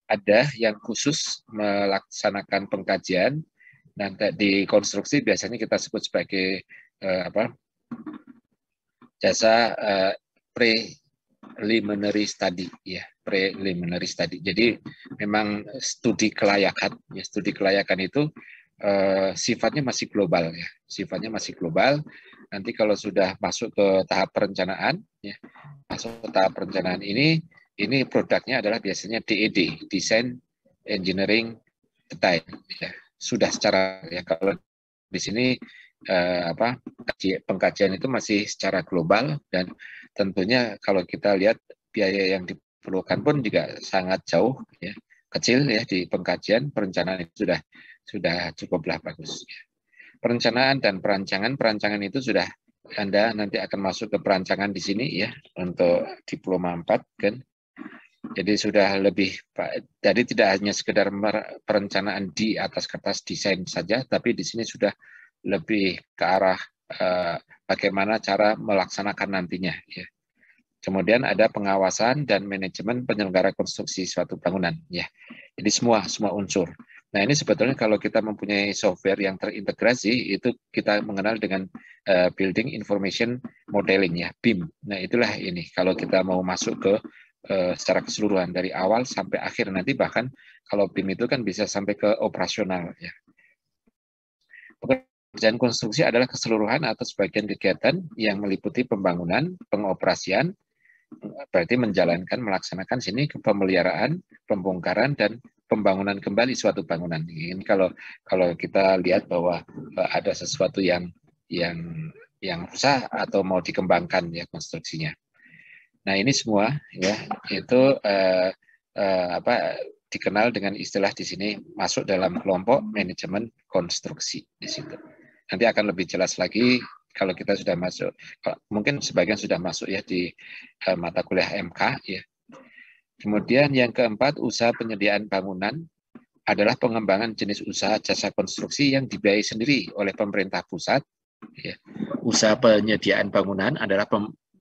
ada yang khusus melaksanakan pengkajian. Nanti di konstruksi biasanya kita sebut sebagai jasa preliminary study, ya, preliminary study. Jadi memang studi kelayakan, ya, studi kelayakan itu sifatnya masih global, ya, sifatnya masih global. Nanti kalau sudah masuk ke tahap perencanaan, ya, masuk ke tahap perencanaan ini produknya adalah biasanya DED, Design Engineering Detail, ya. Sudah secara, ya, kalau di sini pengkajian itu masih secara global, dan tentunya kalau kita lihat biaya yang diperlukan pun juga sangat jauh, ya, kecil, ya, di pengkajian. Perencanaan itu sudah cukuplah bagus. Perencanaan dan perancangan itu sudah Anda nanti akan masuk ke perancangan di sini, ya, untuk diploma 4 kan. Jadi sudah lebih, jadi tidak hanya sekedar perencanaan di atas kertas desain saja, tapi di sini sudah lebih ke arah bagaimana cara melaksanakan nantinya, ya. Kemudian ada pengawasan dan manajemen penyelenggara konstruksi suatu bangunan, ya. Jadi semua unsur. Nah, ini sebetulnya kalau kita mempunyai software yang terintegrasi, itu kita mengenal dengan Building Information Modeling, ya, BIM. Nah, itulah ini kalau kita mau masuk ke secara keseluruhan dari awal sampai akhir, nanti bahkan kalau BIM itu kan bisa sampai ke operasional, ya. Pekerjaan konstruksi adalah keseluruhan atau sebagian kegiatan yang meliputi pembangunan, pengoperasian, berarti melaksanakan sini pemeliharaan, pembongkaran, dan pembangunan kembali suatu bangunan. Ini kalau kita lihat bahwa ada sesuatu yang rusak atau mau dikembangkan, ya, konstruksinya. Nah, ini semua, ya, itu dikenal dengan istilah di sini masuk dalam kelompok manajemen konstruksi di situ. Nanti akan lebih jelas lagi kalau kita sudah masuk. Mungkin sebagian sudah masuk, ya, di mata kuliah MK, ya. Kemudian yang keempat, usaha penyediaan bangunan adalah pengembangan jenis usaha jasa konstruksi yang dibiayai sendiri oleh pemerintah pusat, ya. Usaha penyediaan bangunan adalah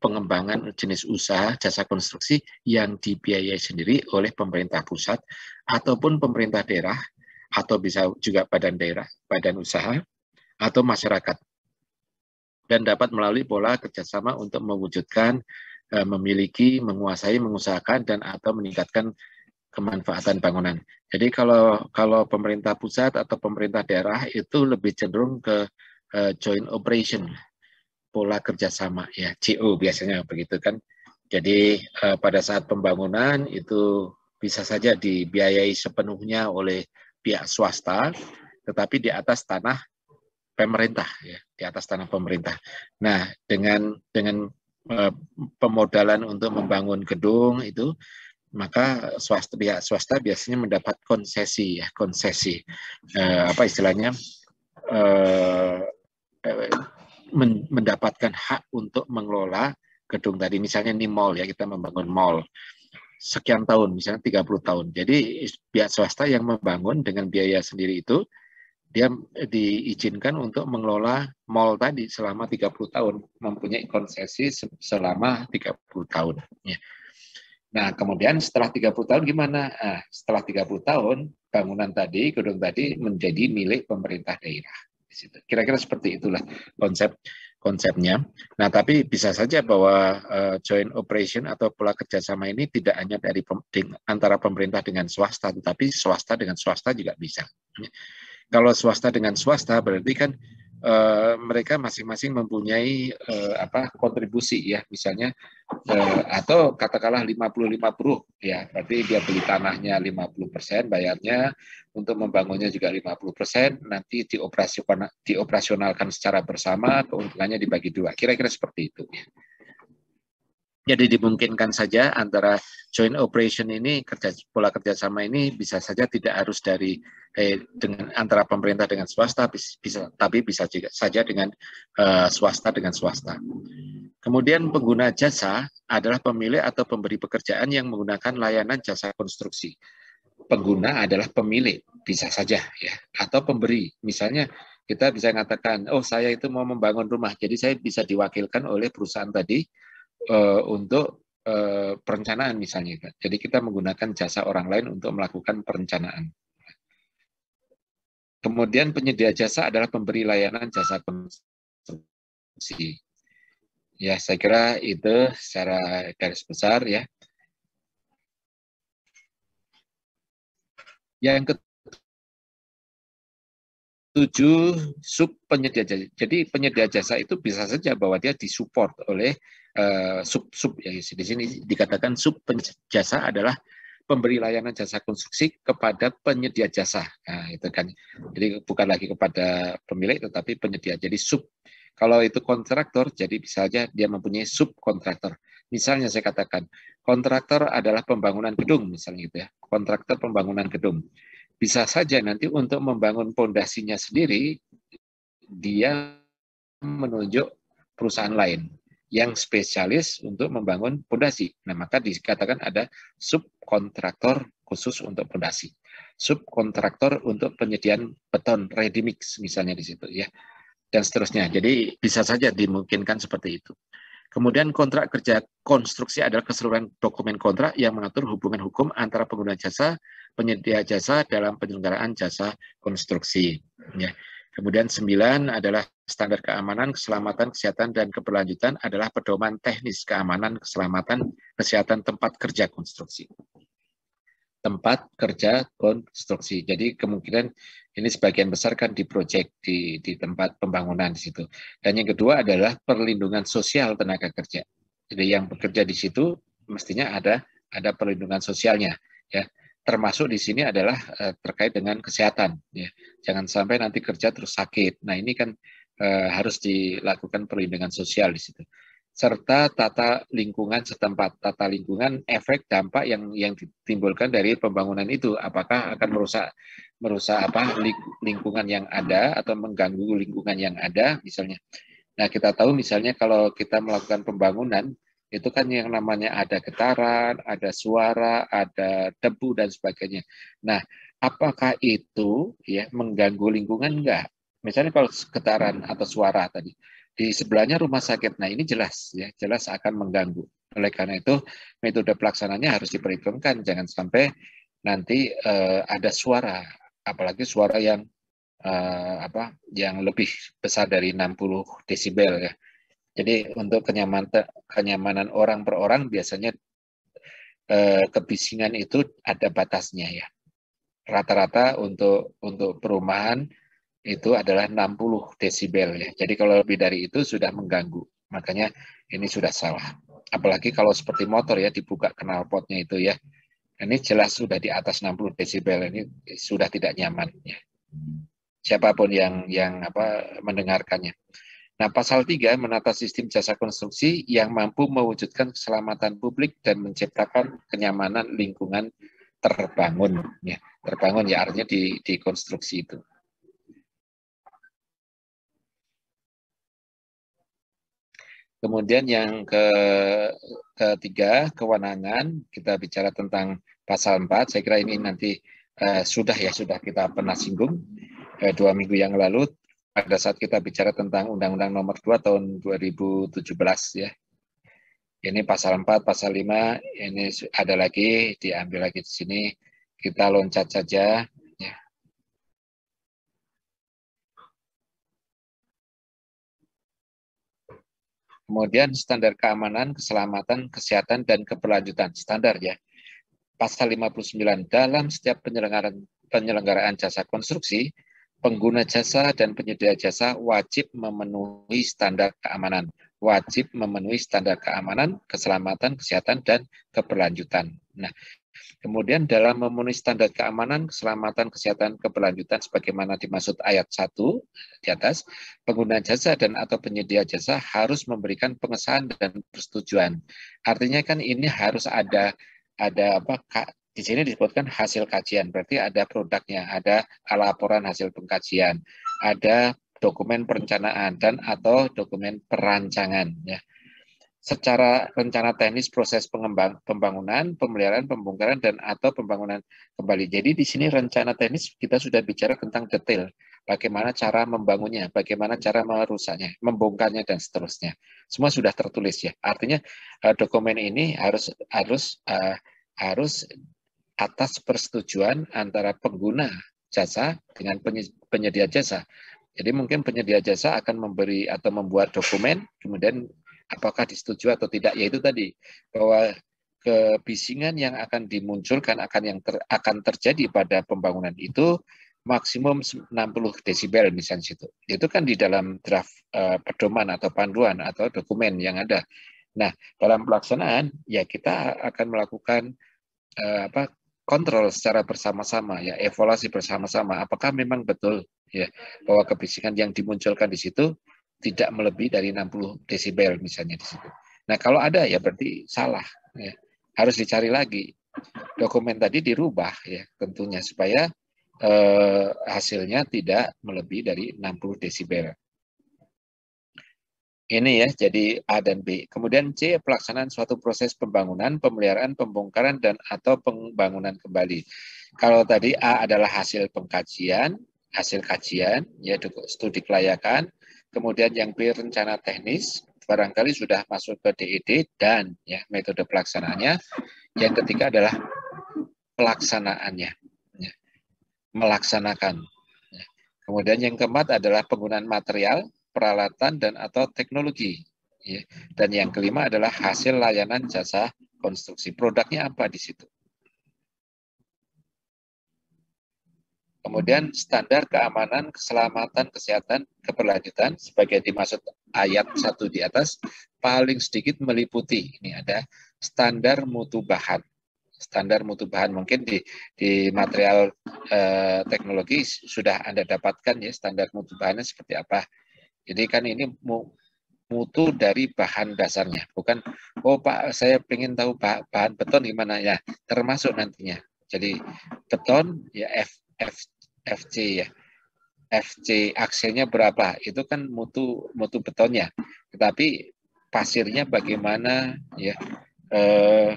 pengembangan jenis usaha jasa konstruksi yang dibiayai sendiri oleh pemerintah pusat ataupun pemerintah daerah, atau bisa juga badan daerah, badan usaha, atau masyarakat, dan dapat melalui pola kerjasama untuk mewujudkan, memiliki, menguasai, mengusahakan, dan atau meningkatkan kemanfaatan bangunan. Jadi kalau pemerintah pusat atau pemerintah daerah itu lebih cenderung ke joint operation, pola kerjasama, ya, JO biasanya begitu kan. Jadi pada saat pembangunan itu bisa saja dibiayai sepenuhnya oleh pihak swasta, tetapi di atas tanah pemerintah, ya, di atas tanah pemerintah. Nah, dengan pemodalan untuk membangun gedung itu, maka pihak swasta biasanya mendapat konsesi, ya, konsesi, apa istilahnya, mendapatkan hak untuk mengelola gedung tadi. Misalnya ini mall, ya, kita membangun mall sekian tahun, misalnya 30 tahun. Jadi pihak swasta yang membangun dengan biaya sendiri itu, dia diizinkan untuk mengelola mall tadi selama 30 tahun, mempunyai konsesi selama 30 tahun. Ya. Nah, kemudian setelah 30 tahun gimana? Nah, setelah 30 tahun, bangunan tadi, gedung tadi menjadi milik pemerintah daerah. Kira-kira seperti itulah konsepnya. Nah, tapi bisa saja bahwa joint operation atau pola kerjasama ini tidak hanya dari antara pemerintah dengan swasta, tetapi swasta dengan swasta juga bisa. Kalau swasta dengan swasta berarti kan mereka masing-masing mempunyai kontribusi, ya, misalnya atau katakanlah 50-50, ya, berarti dia beli tanahnya 50%, bayarnya, untuk membangunnya juga 50%, nanti dioperasionalkan secara bersama, keuntungannya dibagi dua. Kira-kira seperti itu. Jadi dimungkinkan saja antara joint operation ini, pola kerjasama ini bisa saja tidak harus dengan antara pemerintah dengan swasta, tapi bisa juga saja dengan swasta dengan swasta. Kemudian pengguna jasa adalah pemilik atau pemberi pekerjaan yang menggunakan layanan jasa konstruksi. Pengguna adalah pemilik, bisa saja, ya, atau pemberi. Misalnya kita bisa mengatakan, oh, saya itu mau membangun rumah, jadi saya bisa diwakilkan oleh perusahaan tadi untuk perencanaan misalnya. Jadi kita menggunakan jasa orang lain untuk melakukan perencanaan. Kemudian penyedia jasa adalah pemberi layanan jasa konstruksi. Ya, saya kira itu secara garis besar ya. Yang ketujuh, sub penyedia jasa. Jadi penyedia jasa itu bisa saja bahwa dia disupport oleh sub-sub ya. Di sini dikatakan sub jasa adalah pemberi layanan jasa konstruksi kepada penyedia jasa. Nah, itu kan. Jadi bukan lagi kepada pemilik tetapi penyedia. Jadi sub. Kalau itu kontraktor, jadi bisa saja dia mempunyai subkontraktor. Misalnya saya katakan, kontraktor adalah pembangunan gedung, misalnya gitu ya. Kontraktor pembangunan gedung. Bisa saja nanti untuk membangun pondasinya sendiri, dia menunjuk perusahaan lain yang spesialis untuk membangun pondasi. Nah, maka dikatakan ada subkontraktor khusus untuk pondasi. Subkontraktor untuk penyediaan beton ready mix misalnya di situ ya. Dan seterusnya. Jadi bisa saja dimungkinkan seperti itu. Kemudian kontrak kerja konstruksi adalah keseluruhan dokumen kontrak yang mengatur hubungan hukum antara pengguna jasa, penyedia jasa dalam penyelenggaraan jasa konstruksi. Ya. Kemudian 9 adalah standar keamanan, keselamatan, kesehatan, dan keberlanjutan adalah pedoman teknis keamanan, keselamatan, kesehatan tempat kerja konstruksi. Tempat kerja konstruksi. Jadi kemungkinan ini sebagian besar kan di proyek di tempat pembangunan di situ. Dan yang kedua adalah perlindungan sosial tenaga kerja. Jadi yang bekerja di situ mestinya ada perlindungan sosialnya ya. Termasuk di sini adalah terkait dengan kesehatan ya. Jangan sampai nanti kerja terus sakit. Nah, ini kan harus dilakukan perlindungan sosial di situ. Serta tata lingkungan setempat, tata lingkungan, efek dampak yang ditimbulkan dari pembangunan itu, apakah akan merusak apa lingkungan yang ada atau mengganggu lingkungan yang ada misalnya. Nah, kita tahu misalnya kalau kita melakukan pembangunan itu kan yang namanya ada getaran, ada suara, ada debu dan sebagainya. Nah, apakah itu ya mengganggu lingkungan enggak? Misalnya kalau getaran atau suara tadi di sebelahnya rumah sakit. Nah, ini jelas ya, jelas akan mengganggu. Oleh karena itu, metode pelaksananya harus diperhitungkan. Jangan sampai nanti ada suara, apalagi suara yang yang lebih besar dari 60 desibel ya. Jadi untuk kenyamanan orang per orang biasanya kebisingan itu ada batasnya ya. Rata-rata untuk perumahan itu adalah 60 desibel ya. Jadi kalau lebih dari itu sudah mengganggu. Makanya ini sudah salah. Apalagi kalau seperti motor ya dibuka knalpotnya itu ya. Ini jelas sudah di atas 60 desibel, ini sudah tidak nyaman ya. Siapapun yang mendengarkannya. Nah, pasal 3 menata sistem jasa konstruksi yang mampu mewujudkan keselamatan publik dan menciptakan kenyamanan lingkungan terbangun ya. Terbangun ya artinya di konstruksi itu. Kemudian yang ketiga, kewenangan, kita bicara tentang pasal 4, saya kira ini nanti sudah kita pernah singgung 2 minggu yang lalu pada saat kita bicara tentang Undang-Undang Nomor 2 tahun 2017 ya. Ini pasal 4, pasal 5, ini ada lagi, diambil lagi di sini, kita loncat saja. Kemudian standar keamanan, keselamatan, kesehatan, dan keberlanjutan. Standar ya. Pasal 59, dalam setiap penyelenggaraan jasa konstruksi, pengguna jasa dan penyedia jasa wajib memenuhi standar keamanan. Wajib memenuhi standar keamanan, keselamatan, kesehatan, dan keberlanjutan. Nah, kemudian dalam memenuhi standar keamanan, keselamatan, kesehatan, keberlanjutan sebagaimana dimaksud ayat 1 di atas, pengguna jasa dan atau penyedia jasa harus memberikan pengesahan dan persetujuan. Artinya kan ini harus ada di sini disebutkan hasil kajian, berarti ada produknya, ada laporan hasil pengkajian, ada dokumen perencanaan dan atau dokumen perancangan ya. Secara rencana teknis proses pembangunan, pemeliharaan, pembongkaran dan atau pembangunan kembali. Jadi di sini rencana teknis kita sudah bicara tentang detail bagaimana cara membangunnya, bagaimana cara merusaknya, membongkarnya dan seterusnya. Semua sudah tertulis ya. Artinya dokumen ini harus atas persetujuan antara pengguna jasa dengan penyedia jasa. Jadi mungkin penyedia jasa akan memberi atau membuat dokumen, kemudian apakah disetujui atau tidak, yaitu tadi bahwa kebisingan yang akan dimunculkan akan terjadi pada pembangunan itu maksimum 60 desibel misalnya situ. Itu kan di dalam draft pedoman atau panduan atau dokumen yang ada. Nah, dalam pelaksanaan ya kita akan melakukan kontrol secara bersama-sama ya, evaluasi bersama-sama apakah memang betul ya bahwa kebisingan yang dimunculkan di situ tidak melebihi dari 60 desibel misalnya di situ. Nah, kalau ada ya berarti salah ya. Harus dicari lagi. Dokumen tadi dirubah ya tentunya supaya hasilnya tidak melebihi dari 60 desibel. Ini ya, jadi A dan B. Kemudian C, pelaksanaan suatu proses pembangunan, pemeliharaan, pembongkaran, dan atau pembangunan kembali. Kalau tadi A adalah hasil pengkajian, hasil kajian, ya studi kelayakan. Kemudian yang B, rencana teknis, barangkali sudah masuk ke DED, dan ya metode pelaksanaannya. Yang ketiga adalah pelaksanaannya, ya, melaksanakan. Ya. Kemudian yang keempat adalah penggunaan material, peralatan dan atau teknologi. Ya. Dan yang kelima adalah hasil layanan jasa konstruksi. Produknya apa di situ? Kemudian standar keamanan, keselamatan, kesehatan, keberlanjutan sebagai dimaksud ayat 1 di atas paling sedikit meliputi. Ini ada standar mutu bahan. Standar mutu bahan mungkin di material teknologi sudah Anda dapatkan ya standar mutu bahannya seperti apa. Jadi kan ini mutu dari bahan dasarnya, bukan oh Pak saya ingin tahu bahan beton gimana ya, termasuk nantinya. Jadi beton ya FC ya. FC akselnya berapa? Itu kan mutu betonnya. Tetapi pasirnya bagaimana ya?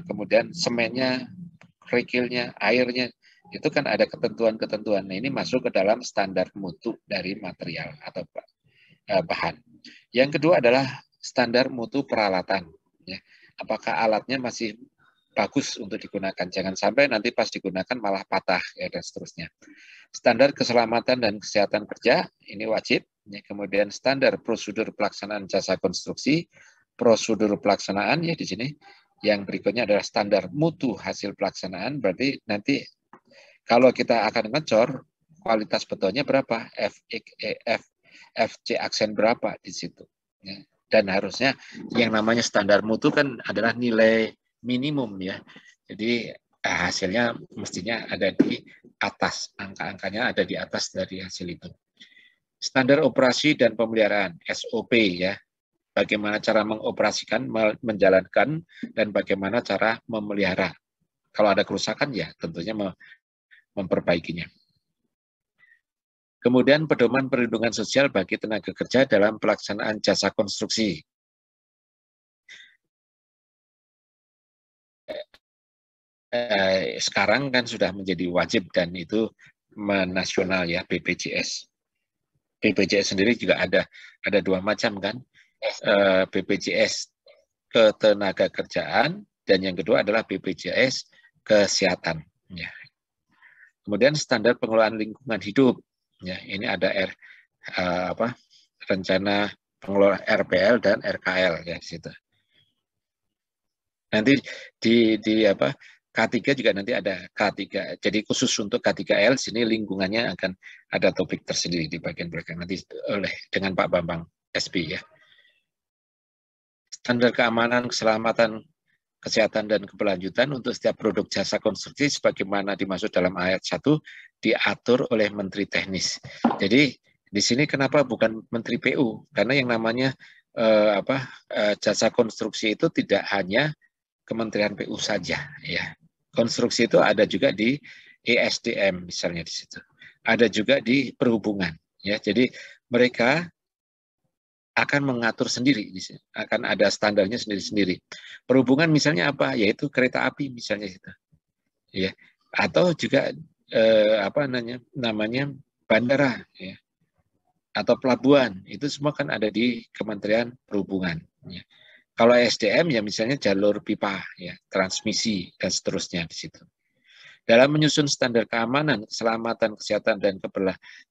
Kemudian semennya, kerikilnya, airnya, itu kan ada ketentuan-ketentuan. Nah, ini masuk ke dalam standar mutu dari material atau bahan. Yang kedua adalah standar mutu peralatan. Ya. Apakah alatnya masih bagus untuk digunakan? Jangan sampai nanti pas digunakan malah patah ya, dan seterusnya. Standar keselamatan dan kesehatan kerja ini wajib. Ya. Kemudian standar prosedur pelaksanaan jasa konstruksi, prosedur pelaksanaan ya di sini. Yang berikutnya adalah standar mutu hasil pelaksanaan. Berarti nanti kalau kita akan ngecor, kualitas betonnya berapa? FC aksen berapa di situ. Ya. Dan harusnya yang namanya standar mutu kan adalah nilai minimum ya. Jadi hasilnya mestinya ada di atas, angka-angkanya ada di atas dari hasil itu. Standar operasi dan pemeliharaan, SOP ya. Bagaimana cara mengoperasikan, menjalankan, dan bagaimana cara memelihara. Kalau ada kerusakan ya tentunya memperbaikinya. Kemudian pedoman perlindungan sosial bagi tenaga kerja dalam pelaksanaan jasa konstruksi. Sekarang kan sudah menjadi wajib dan itu nasional ya, BPJS. BPJS sendiri juga ada dua macam kan, BPJS ketenaga kerjaan dan yang kedua adalah BPJS kesehatan. Ya. Kemudian standar pengelolaan lingkungan hidup. Ya, ini ada rencana pengelola RPL dan RKL ya di situ. Nanti di K3 juga nanti ada K3. Jadi khusus untuk K3L sini lingkungannya akan ada topik tersendiri di bagian belakang nanti dengan Pak Bambang SP ya. Standar keamanan, keselamatan, kesehatan dan keberlanjutan untuk setiap produk jasa konstruksi sebagaimana dimaksud dalam ayat 1 diatur oleh Menteri Teknis. Jadi di sini kenapa bukan Menteri PU? Karena yang namanya jasa konstruksi itu tidak hanya Kementerian PU saja ya. Konstruksi itu ada juga di ESDM misalnya di situ. Ada juga di perhubungan ya. Jadi mereka akan mengatur sendiri, akan ada standarnya sendiri-sendiri. Perhubungan misalnya apa? Yaitu kereta api misalnya gitu. Ya. Atau juga namanya bandara ya. atau pelabuhan, itu semua kan ada di Kementerian Perhubungan. Ya. Kalau SDM ya misalnya jalur pipa, ya, transmisi dan seterusnya di situ. Dalam menyusun standar keamanan, keselamatan, kesehatan, dan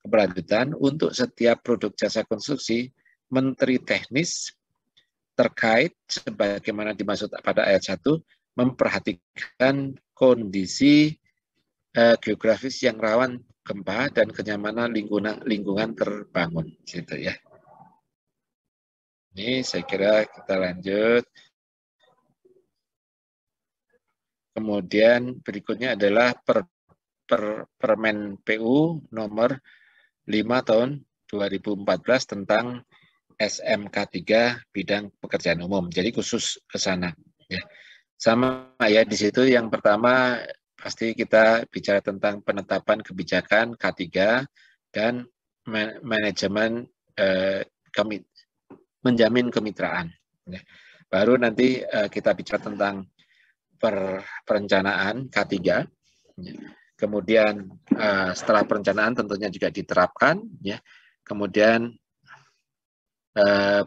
keberlanjutan untuk setiap produk jasa konstruksi, Menteri Teknis terkait sebagaimana dimaksud pada ayat 1 memperhatikan kondisi geografis yang rawan gempa dan kenyamanan lingkungan terbangun gitu ya. Ini saya kira kita lanjut. Kemudian berikutnya adalah Permen PU nomor 5 tahun 2014 tentang SMK 3 bidang pekerjaan umum. Jadi khusus ke sana ya. Sama ya, di situ yang pertama pasti kita bicara tentang penetapan kebijakan K3 dan manajemen menjamin kemitraan. Ya. Baru nanti kita bicara tentang perencanaan K3. Ya. Kemudian setelah perencanaan tentunya juga diterapkan. Ya. Kemudian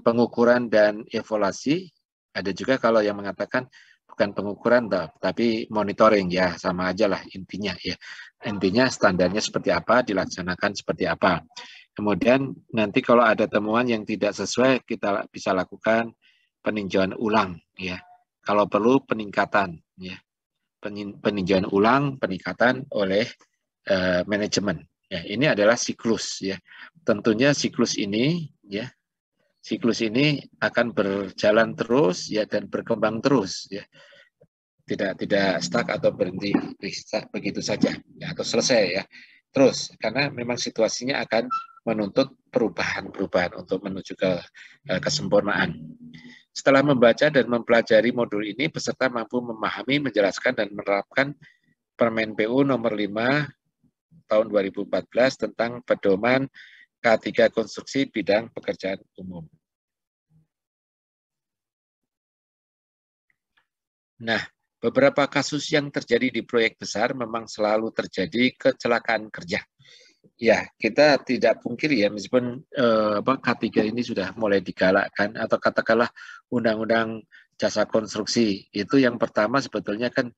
pengukuran dan evaluasi. Ada juga kalau yang mengatakan bukan pengukuran tapi monitoring, ya sama aja lah intinya ya. Intinya standarnya seperti apa, dilaksanakan seperti apa. Kemudian nanti kalau ada temuan yang tidak sesuai, kita bisa lakukan peninjauan ulang ya. Kalau perlu peningkatan ya. Peninjauan ulang, peningkatan oleh manajemen. Ya, ini adalah siklus ya. Tentunya siklus ini ya, siklus ini akan berjalan terus ya dan berkembang terus ya. Tidak stuck atau berhenti begitu saja ya, atau selesai ya. Terus karena memang situasinya akan menuntut perubahan-perubahan untuk menuju ke kesempurnaan. Setelah membaca dan mempelajari modul ini, peserta mampu memahami, menjelaskan dan menerapkan Permen PU nomor 5 tahun 2014 tentang pedoman K3 konstruksi bidang pekerjaan umum. Nah, beberapa kasus yang terjadi di proyek besar memang selalu terjadi kecelakaan kerja. Ya, kita tidak pungkiri ya, meskipun K3 ini sudah mulai digalakkan, atau katakanlah Undang-Undang Jasa Konstruksi, itu yang pertama sebetulnya kan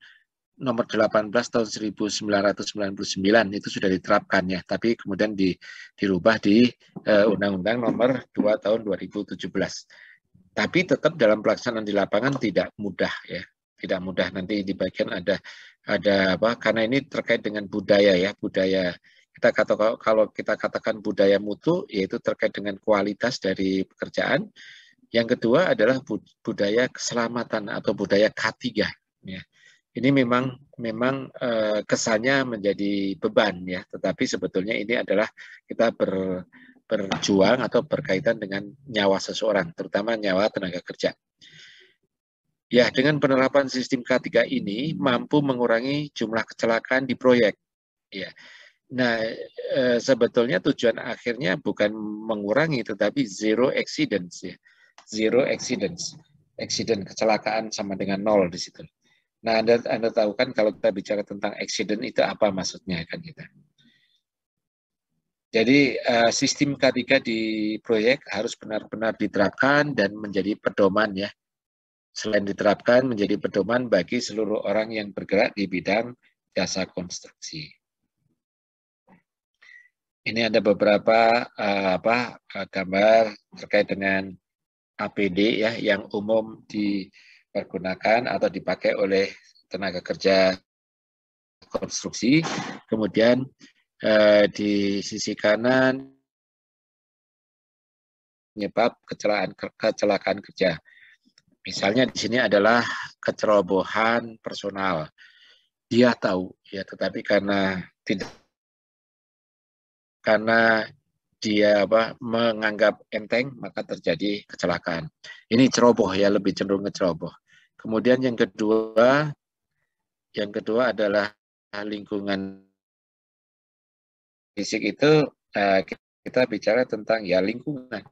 nomor 18 tahun 1999 itu sudah diterapkan ya, tapi kemudian dirubah di Undang-Undang nomor 2 tahun 2017. Tapi tetap dalam pelaksanaan di lapangan tidak mudah ya. Tidak mudah, nanti di bagian ada apa, karena ini terkait dengan budaya ya, budaya. Kalau kita katakan budaya mutu, yaitu terkait dengan kualitas dari pekerjaan. Yang kedua adalah budaya keselamatan atau budaya K3 ya. Ini memang kesannya menjadi beban ya, tetapi sebetulnya ini adalah kita berjuang atau berkaitan dengan nyawa seseorang, terutama nyawa tenaga kerja. Ya, dengan penerapan sistem K3 ini mampu mengurangi jumlah kecelakaan di proyek. Ya. Nah, sebetulnya tujuan akhirnya bukan mengurangi, tetapi zero accidents ya. Zero accidents. Accident kecelakaan sama dengan 0 di situ. Nah, Anda tahu kan kalau kita bicara tentang accident itu apa maksudnya kan kita. Jadi sistem K3 di proyek harus benar-benar diterapkan dan menjadi pedoman ya. Selain diterapkan menjadi pedoman bagi seluruh orang yang bergerak di bidang jasa konstruksi. Ini ada beberapa gambar terkait dengan APD ya yang umum dipergunakan atau dipakai oleh tenaga kerja konstruksi. Kemudian di sisi kanan penyebab kecelakaan kerja. Misalnya di sini adalah kecerobohan personal. Dia tahu ya, tetapi karena dia menganggap enteng, maka terjadi kecelakaan. Ini ceroboh ya, lebih cenderung ngeceroboh. Kemudian yang kedua adalah lingkungan fisik itu kita bicara tentang ya lingkungan.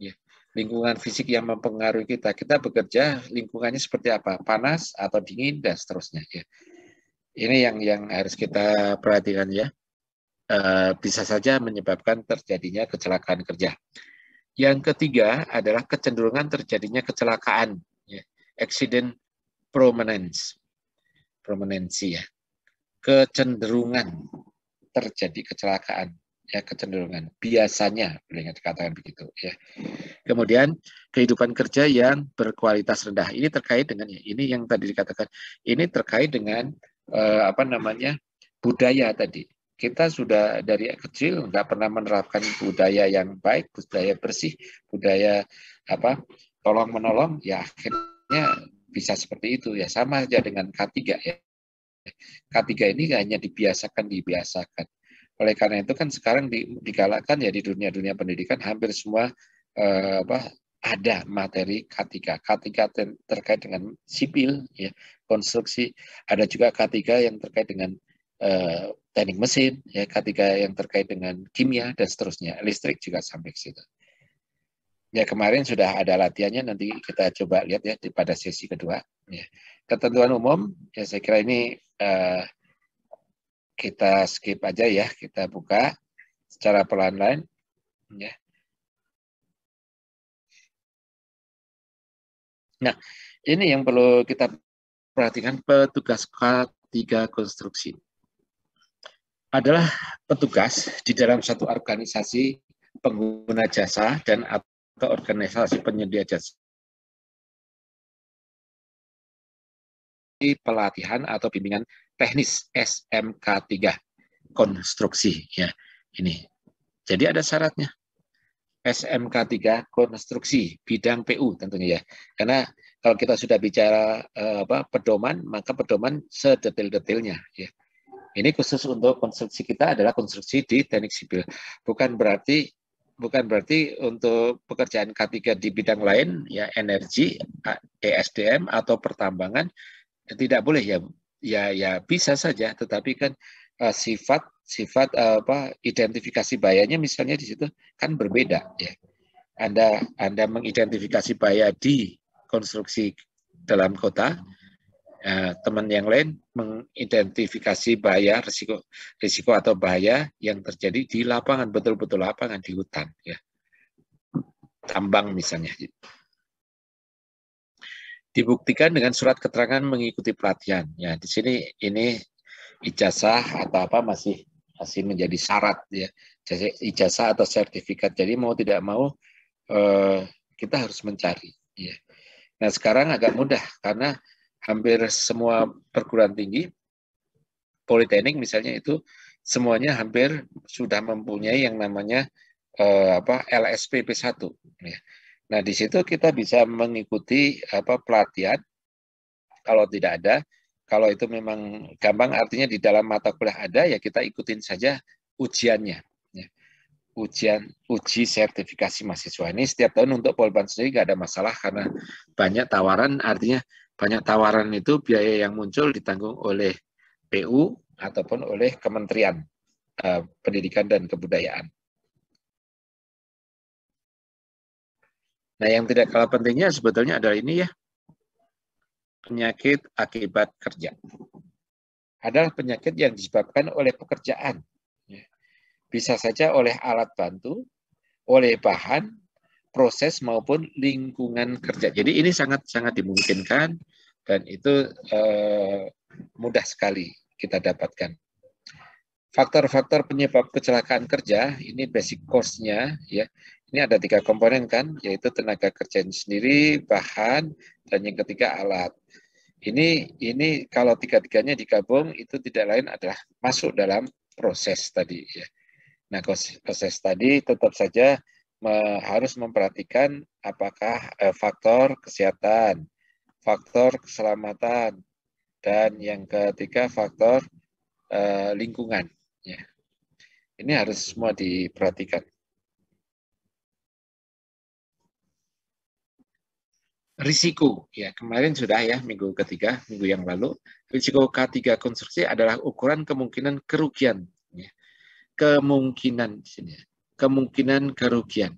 Ya. Lingkungan fisik yang mempengaruhi kita. Kita bekerja lingkungannya seperti apa? Panas atau dingin dan seterusnya ya. Ini yang harus kita perhatikan ya. bisa saja menyebabkan terjadinya kecelakaan kerja. Yang ketiga adalah kecenderungan terjadinya kecelakaan, ya. Accident prominensi, ya. Kecenderungan terjadi kecelakaan, ya, kecenderungan biasanya boleh dikatakan begitu, ya. Kemudian kehidupan kerja yang berkualitas rendah, ini terkait dengan, ya, ini yang tadi dikatakan, ini terkait dengan budaya tadi. Kita sudah dari kecil nggak pernah menerapkan budaya yang baik, budaya bersih, budaya tolong menolong, ya akhirnya bisa seperti itu, ya. Sama aja dengan K3, ya. K3 ini hanya dibiasakan. Oleh karena itu kan sekarang digalakkan, ya, di dunia pendidikan hampir semua ada materi K3. K3 terkait dengan sipil, ya, konstruksi. Ada juga K3 yang terkait dengan teknik mesin, ya, K3 yang terkait dengan kimia dan seterusnya. Listrik juga sampai ke situ. Ya, kemarin sudah ada latihannya, nanti kita coba lihat, ya, pada sesi kedua. Ya. Ketentuan umum, ya, saya kira ini kita skip aja, ya, kita buka secara pelan-pelan, ya. Nah, ini yang perlu kita perhatikan, petugas K3 konstruksi adalah petugas di dalam satu organisasi pengguna jasa dan atau organisasi penyedia jasa, pelatihan atau bimbingan teknis SMK3 konstruksi, ya. Ini. Jadi ada syaratnya. SMK3 konstruksi bidang PU tentunya, ya. Karena kalau kita sudah bicara pedoman, maka pedoman sedetail-detailnya, ya. Ini khusus untuk konstruksi kita adalah konstruksi di teknik sipil. Bukan berarti untuk pekerjaan K3 di bidang lain, ya, energi, ESDM atau pertambangan, tidak boleh, ya. Ya bisa saja, tetapi kan sifat identifikasi bahayanya misalnya di situ kan berbeda, ya. Anda mengidentifikasi bahaya di konstruksi dalam kota, teman yang lain mengidentifikasi bahaya, risiko atau bahaya yang terjadi di lapangan, betul-betul lapangan, di hutan, ya, tambang misalnya. Dibuktikan dengan surat keterangan mengikuti pelatihan. Ya, di sini ini ijazah atau masih menjadi syarat, ya. Ijazah atau sertifikat. Jadi mau tidak mau kita harus mencari, ya. Nah, sekarang agak mudah karena hampir semua perguruan tinggi, politeknik misalnya, itu semuanya hampir sudah mempunyai yang namanya LSPP 1. Ya. Nah, di situ kita bisa mengikuti pelatihan. Kalau tidak ada, kalau itu memang gampang, artinya di dalam mata kuliah ada, ya kita ikutin saja ujiannya. Ya. Uji sertifikasi mahasiswa ini setiap tahun untuk Polban sendiri nggak ada masalah karena banyak tawaran, artinya banyak tawaran itu biaya yang muncul ditanggung oleh PU ataupun oleh Kementerian Pendidikan dan Kebudayaan. Nah, yang tidak kalah pentingnya sebetulnya adalah ini, ya, penyakit akibat kerja. Adalah penyakit yang disebabkan oleh pekerjaan. Ya. Bisa saja oleh alat bantu, oleh bahan, proses maupun lingkungan kerja. Jadi ini sangat-sangat dimungkinkan dan itu mudah sekali kita dapatkan. Faktor-faktor penyebab kecelakaan kerja, ini basic cost-nya, ya. Ini ada 3 komponen kan, yaitu tenaga kerja sendiri, bahan, dan yang ketiga alat. Ini kalau 3-tiganya digabung itu tidak lain adalah masuk dalam proses tadi, ya. Nah, proses tadi tetap saja harus memperhatikan apakah faktor kesehatan, faktor keselamatan, dan yang ketiga faktor lingkungan. Ya. Ini harus semua diperhatikan. Risiko, ya, kemarin sudah, ya, minggu yang lalu, risiko K3 konstruksi adalah ukuran kemungkinan kerugian, ya. Kemungkinan di sini, kemungkinan kerugian,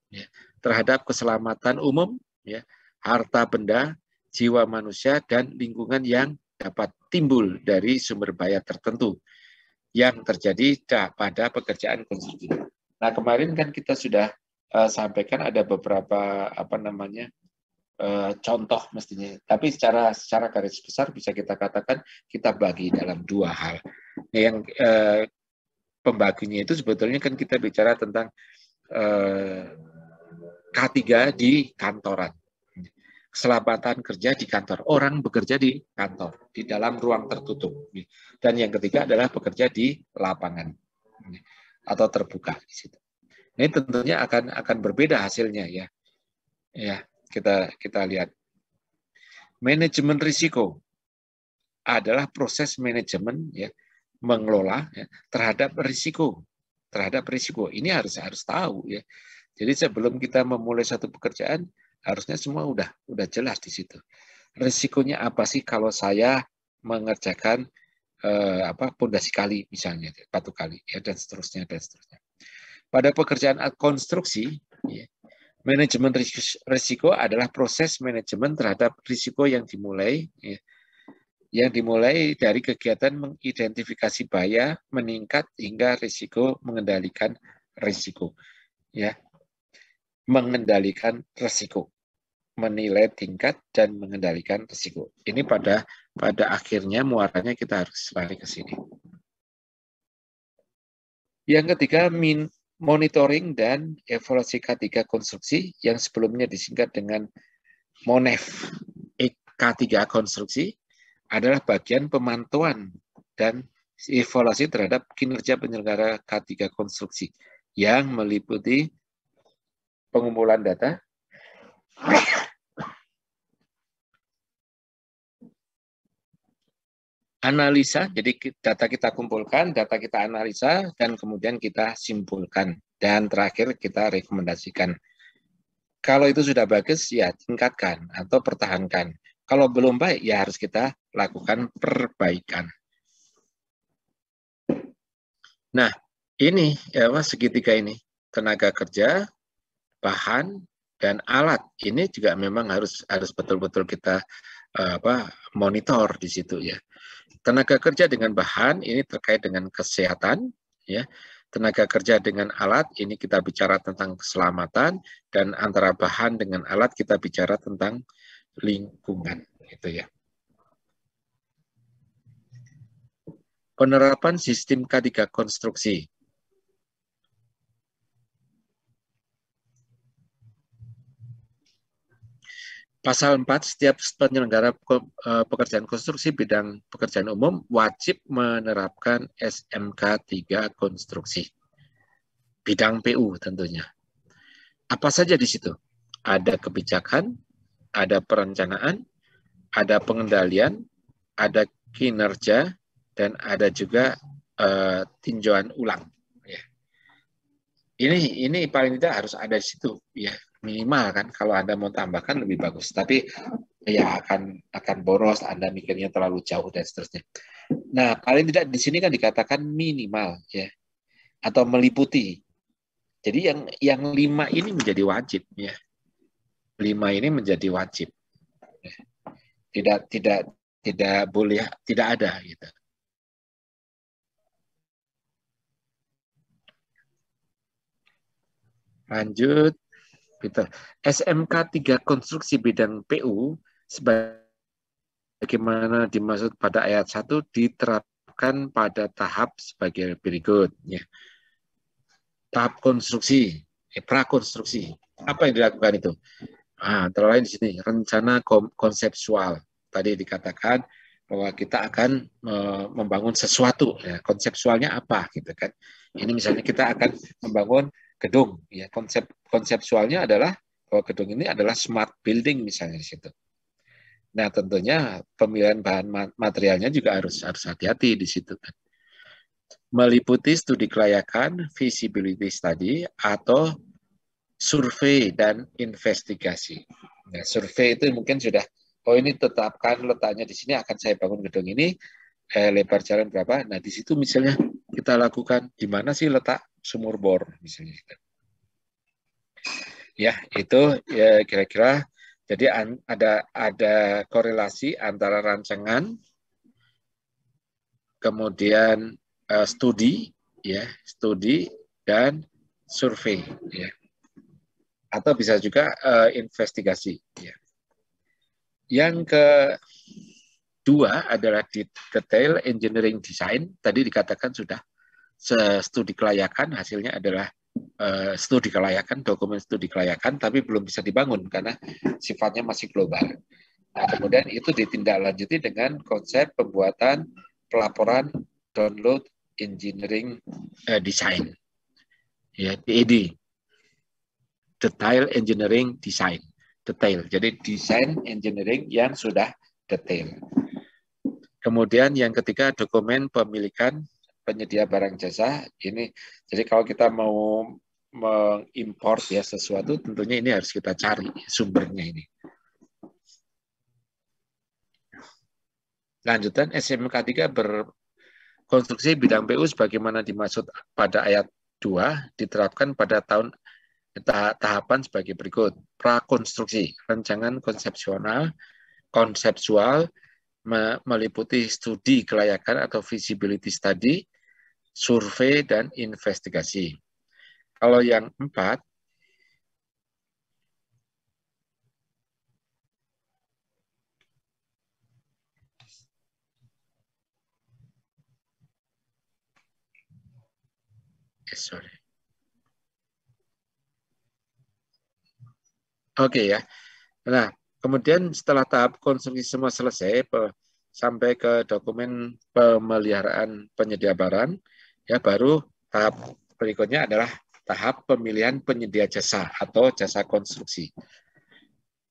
ya, terhadap keselamatan umum, ya, harta benda, jiwa manusia, dan lingkungan yang dapat timbul dari sumber bahaya tertentu. yang terjadi pada pekerjaan konstruksi. Nah, kemarin kan kita sudah sampaikan ada beberapa contoh mestinya. Tapi secara garis besar bisa kita katakan kita bagi dalam dua hal. Yang pembaginya itu sebetulnya kan kita bicara tentang K3 di kantoran. Keselamatan kerja di kantor. Orang bekerja di kantor, di dalam ruang tertutup. Dan yang ketiga adalah bekerja di lapangan atau terbuka di situ. Ini tentunya akan berbeda hasilnya ya. Ya, kita lihat. Manajemen risiko adalah proses manajemen ya, mengelola ya, terhadap risiko. Ini harus tahu ya. Jadi sebelum kita memulai satu pekerjaan, harusnya semua udah jelas di situ. Risikonya apa sih kalau saya mengerjakan pondasi kali misalnya, batu kali ya, dan seterusnya. Pada pekerjaan konstruksi, ya, manajemen risiko adalah proses manajemen terhadap risiko yang dimulai dari kegiatan mengidentifikasi bahaya, meningkat hingga risiko, mengendalikan risiko. Ya. Mengendalikan risiko, menilai tingkat dan mengendalikan risiko. Ini pada akhirnya muaranya kita harus lari ke sini. Yang ketiga, monitoring dan evaluasi K3 konstruksi yang sebelumnya disingkat dengan MONEF K3 konstruksi adalah bagian pemantauan dan evaluasi terhadap kinerja penyelenggara K3 konstruksi yang meliputi pengumpulan data, analisa, jadi data kita kumpulkan, data kita analisa, dan kemudian kita simpulkan. Dan terakhir kita rekomendasikan. Kalau itu sudah bagus, ya tingkatkan atau pertahankan. Kalau belum baik, ya harus kita lakukan perbaikan. Nah, ini ya segitiga ini. Tenaga kerja, bahan, dan alat. Ini juga memang harus betul-betul kita monitor di situ ya. Tenaga kerja dengan bahan ini terkait dengan kesehatan ya. Tenaga kerja dengan alat ini kita bicara tentang keselamatan, dan antara bahan dengan alat kita bicara tentang lingkungan gitu ya. Penerapan sistem K3 konstruksi. Pasal 4, setiap penyelenggara pekerjaan konstruksi bidang pekerjaan umum wajib menerapkan SMK 3 konstruksi. Bidang PU tentunya. Apa saja di situ? Ada kebijakan, ada perencanaan, ada pengendalian, ada kinerja, dan ada juga tinjauan ulang. Ya. Ini paling tidak harus ada di situ, ya minimal kan. Kalau Anda mau tambahkan lebih bagus, tapi ya akan boros, Anda mikirnya terlalu jauh dan seterusnya. Nah, paling tidak di sini kan dikatakan minimal ya, atau meliputi. Jadi yang 5 ini menjadi wajib ya. 5 ini menjadi wajib. Tidak boleh tidak ada gitu. Lanjut. Gitu. SMK 3 konstruksi bidang PU sebagaimana dimaksud pada ayat 1 diterapkan pada tahap sebagai berikut ya. Tahap konstruksi, prakonstruksi. Apa yang dilakukan itu? Antara lain di sini rencana konseptual. Tadi dikatakan bahwa kita akan membangun sesuatu ya. Konseptualnya apa gitu kan. Ini misalnya kita akan membangun gedung ya. Konseptualnya adalah bahwa gedung ini adalah smart building misalnya di situ. Nah, tentunya pemilihan bahan materialnya juga harus hati-hati di situ kan. Meliputi studi kelayakan, feasibility study, atau survei dan investigasi. Nah, survei itu mungkin sudah, ini tetapkan letaknya di sini, akan saya bangun gedung ini, lebar jalan berapa. Nah, di situ misalnya kita lakukan di mana sih letak sumur bor misalnya. Ya, itu ya kira-kira. Jadi ada korelasi antara rancangan, kemudian studi, ya, studi dan survei, ya, atau bisa juga investigasi. Ya. Yang kedua adalah detail engineering design. Tadi dikatakan sudah studi kelayakan, hasilnya adalah studi kelayakan, dokumen studi kelayakan, tapi belum bisa dibangun karena sifatnya masih global. Nah, kemudian itu ditindaklanjuti dengan konsep pembuatan pelaporan download engineering design, ya, DED, detail engineering design, detail. Jadi desain engineering yang sudah detail. Kemudian yang ketiga dokumen pemilikan penyedia barang jasa. Ini jadi kalau kita mau mengimpor ya sesuatu, tentunya ini harus kita cari sumbernya ini. Lanjutan SMK 3 berkonstruksi bidang PU sebagaimana dimaksud pada ayat 2 diterapkan pada tahapan sebagai berikut. Prakonstruksi, rancangan konseptual meliputi studi kelayakan atau feasibility study, survei, dan investigasi. Kalau yang 4, sorry. Oke ya. Nah, kemudian setelah tahap konstruksi semua selesai, sampai ke dokumen pemeliharaan penyedia barang, ya baru tahap berikutnya adalah tahap pemilihan penyedia jasa atau jasa konstruksi.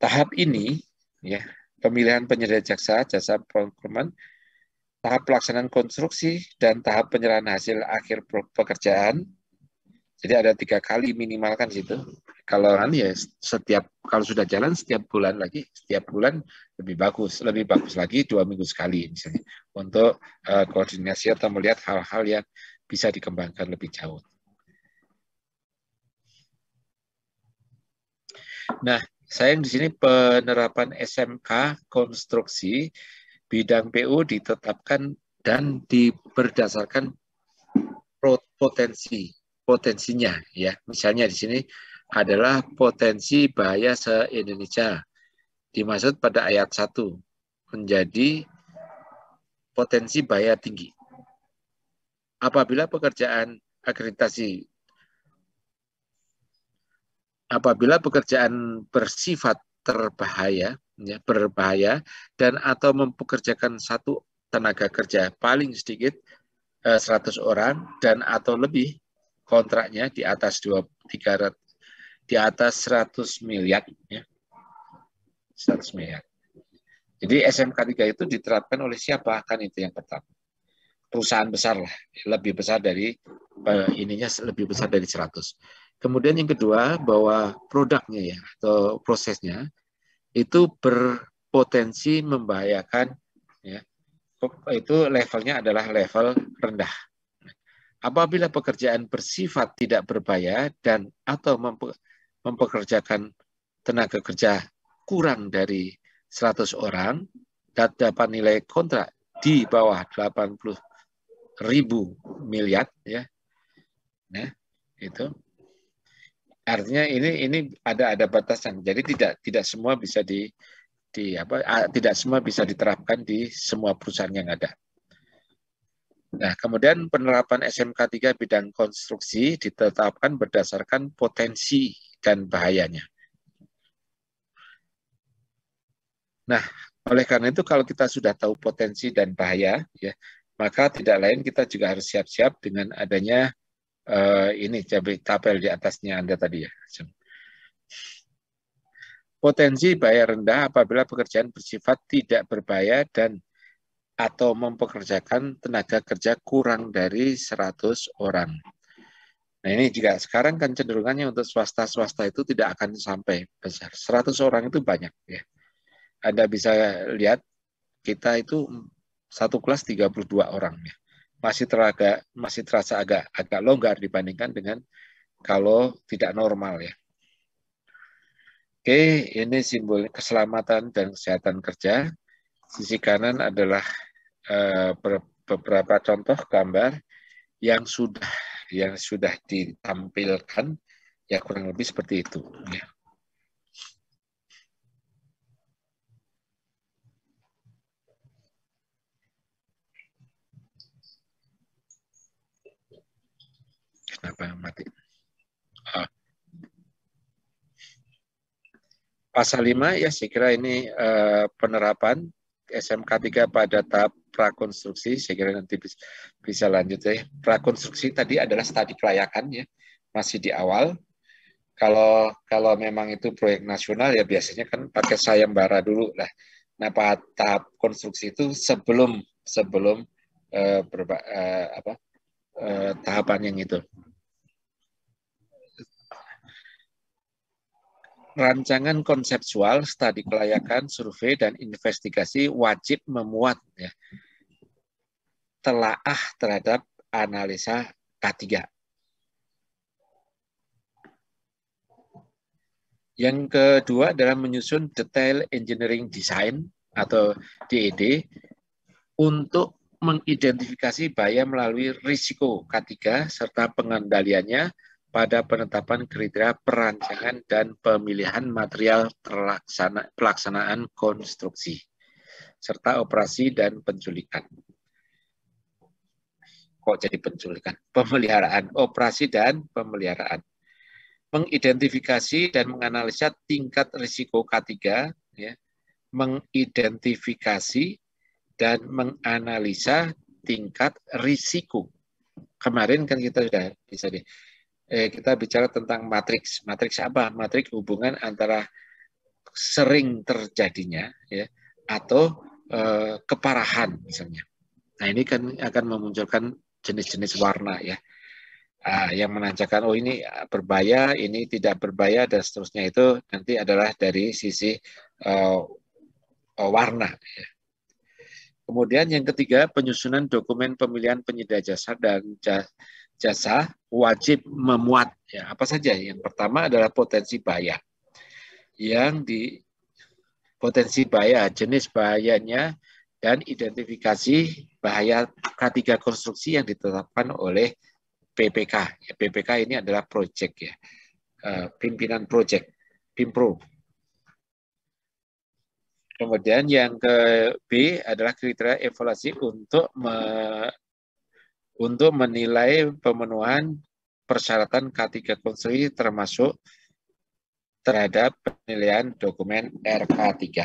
Tahap ini, ya, pemilihan penyedia jasa procurement, tahap pelaksanaan konstruksi, dan tahap penyerahan hasil akhir pekerjaan. Jadi ada 3 kali minimal kan situ. Kalau ya kalau sudah jalan setiap bulan lebih bagus lagi 2 minggu sekali misalnya untuk koordinasi atau melihat hal-hal yang bisa dikembangkan lebih jauh. Nah, sayang di sini penerapan SMK konstruksi bidang PU ditetapkan dan berdasarkan potensinya ya. Misalnya di sini adalah potensi bahaya se-Indonesia. Dimaksud pada ayat 1 menjadi potensi bahaya tinggi. Apabila pekerjaan bersifat berbahaya dan atau mempekerjakan satu tenaga kerja paling sedikit 100 orang dan atau lebih, kontraknya di atas 100 miliar ya. 100 miliar. Jadi SMK 3 itu diterapkan oleh siapa? Kan itu yang pertama. Perusahaan besar lah, lebih besar dari lebih besar dari 100. Kemudian yang kedua, bahwa produknya ya atau prosesnya itu berpotensi membahayakan ya. Itu levelnya adalah level rendah. Apabila pekerjaan bersifat tidak berbahaya dan atau mempekerjakan tenaga kerja kurang dari 100 orang dan dapat nilai kontrak di bawah 80.000 miliar ya. Nah, itu artinya ini ada batasan. Jadi tidak semua bisa tidak semua bisa diterapkan di semua perusahaan yang ada. Nah, kemudian penerapan SMK 3 bidang konstruksi ditetapkan berdasarkan potensi dan bahayanya. Nah, oleh karena itu kalau kita sudah tahu potensi dan bahaya, ya, maka tidak lain kita juga harus siap-siap dengan adanya ini tabel di atasnya Anda tadi ya. Potensi bahaya rendah apabila pekerjaan bersifat tidak berbahaya dan atau mempekerjakan tenaga kerja kurang dari 100 orang. Nah ini juga sekarang kan cenderungannya untuk swasta itu tidak akan sampai besar. 100 orang itu banyak ya. Anda bisa lihat kita itu satu kelas 32 orang ya. Masih terasa agak longgar dibandingkan dengan kalau tidak normal ya. Oke, ini simbol keselamatan dan kesehatan kerja. Sisi kanan adalah beberapa contoh gambar yang sudah ditampilkan ya kurang lebih seperti itu ya. Kenapa mati? Pasal 5 ya saya kira ini penerapan SMK 3 pada tahap prakonstruksi, saya kira nanti bisa lanjut ya. Prakonstruksi tadi adalah studi kelayakan ya, masih di awal. Kalau memang itu proyek nasional ya biasanya kan pakai sayembara dulu lah. Nah, pada tahap konstruksi itu sebelum tahapan yang itu. Rancangan konseptual, studi kelayakan, survei, dan investigasi wajib memuat ya, telaah terhadap analisa K3. Yang kedua adalah menyusun detail engineering design atau DED untuk mengidentifikasi bahaya melalui risiko K3 serta pengendaliannya pada penetapan kriteria perancangan dan pemilihan material pelaksanaan konstruksi serta operasi dan penculikan. Kok jadi penculikan? Pemeliharaan, operasi dan pemeliharaan. Mengidentifikasi dan menganalisa tingkat risiko K3, ya, mengidentifikasi dan menganalisa tingkat risiko. Kemarin kan kita sudah bisa kita bicara tentang matriks. Matriks apa? Matriks hubungan antara sering terjadinya ya atau keparahan misalnya. Nah, ini kan akan memunculkan jenis-jenis warna ya. Yang menandakan oh ini berbahaya, ini tidak berbahaya dan seterusnya itu nanti adalah dari sisi warna. Ya. Kemudian yang ketiga, penyusunan dokumen pemilihan penyedia jasa dan jasa wajib memuat ya apa saja. Yang pertama adalah potensi bahaya. Potensi bahaya, jenis bahayanya dan identifikasi bahaya K3 konstruksi yang ditetapkan oleh PPK. Ya, PPK ini adalah project ya, pimpinan project, Pimpro. Kemudian yang ke B adalah kriteria evaluasi untuk menilai pemenuhan persyaratan K3 konstruksi termasuk terhadap penilaian dokumen RK3K.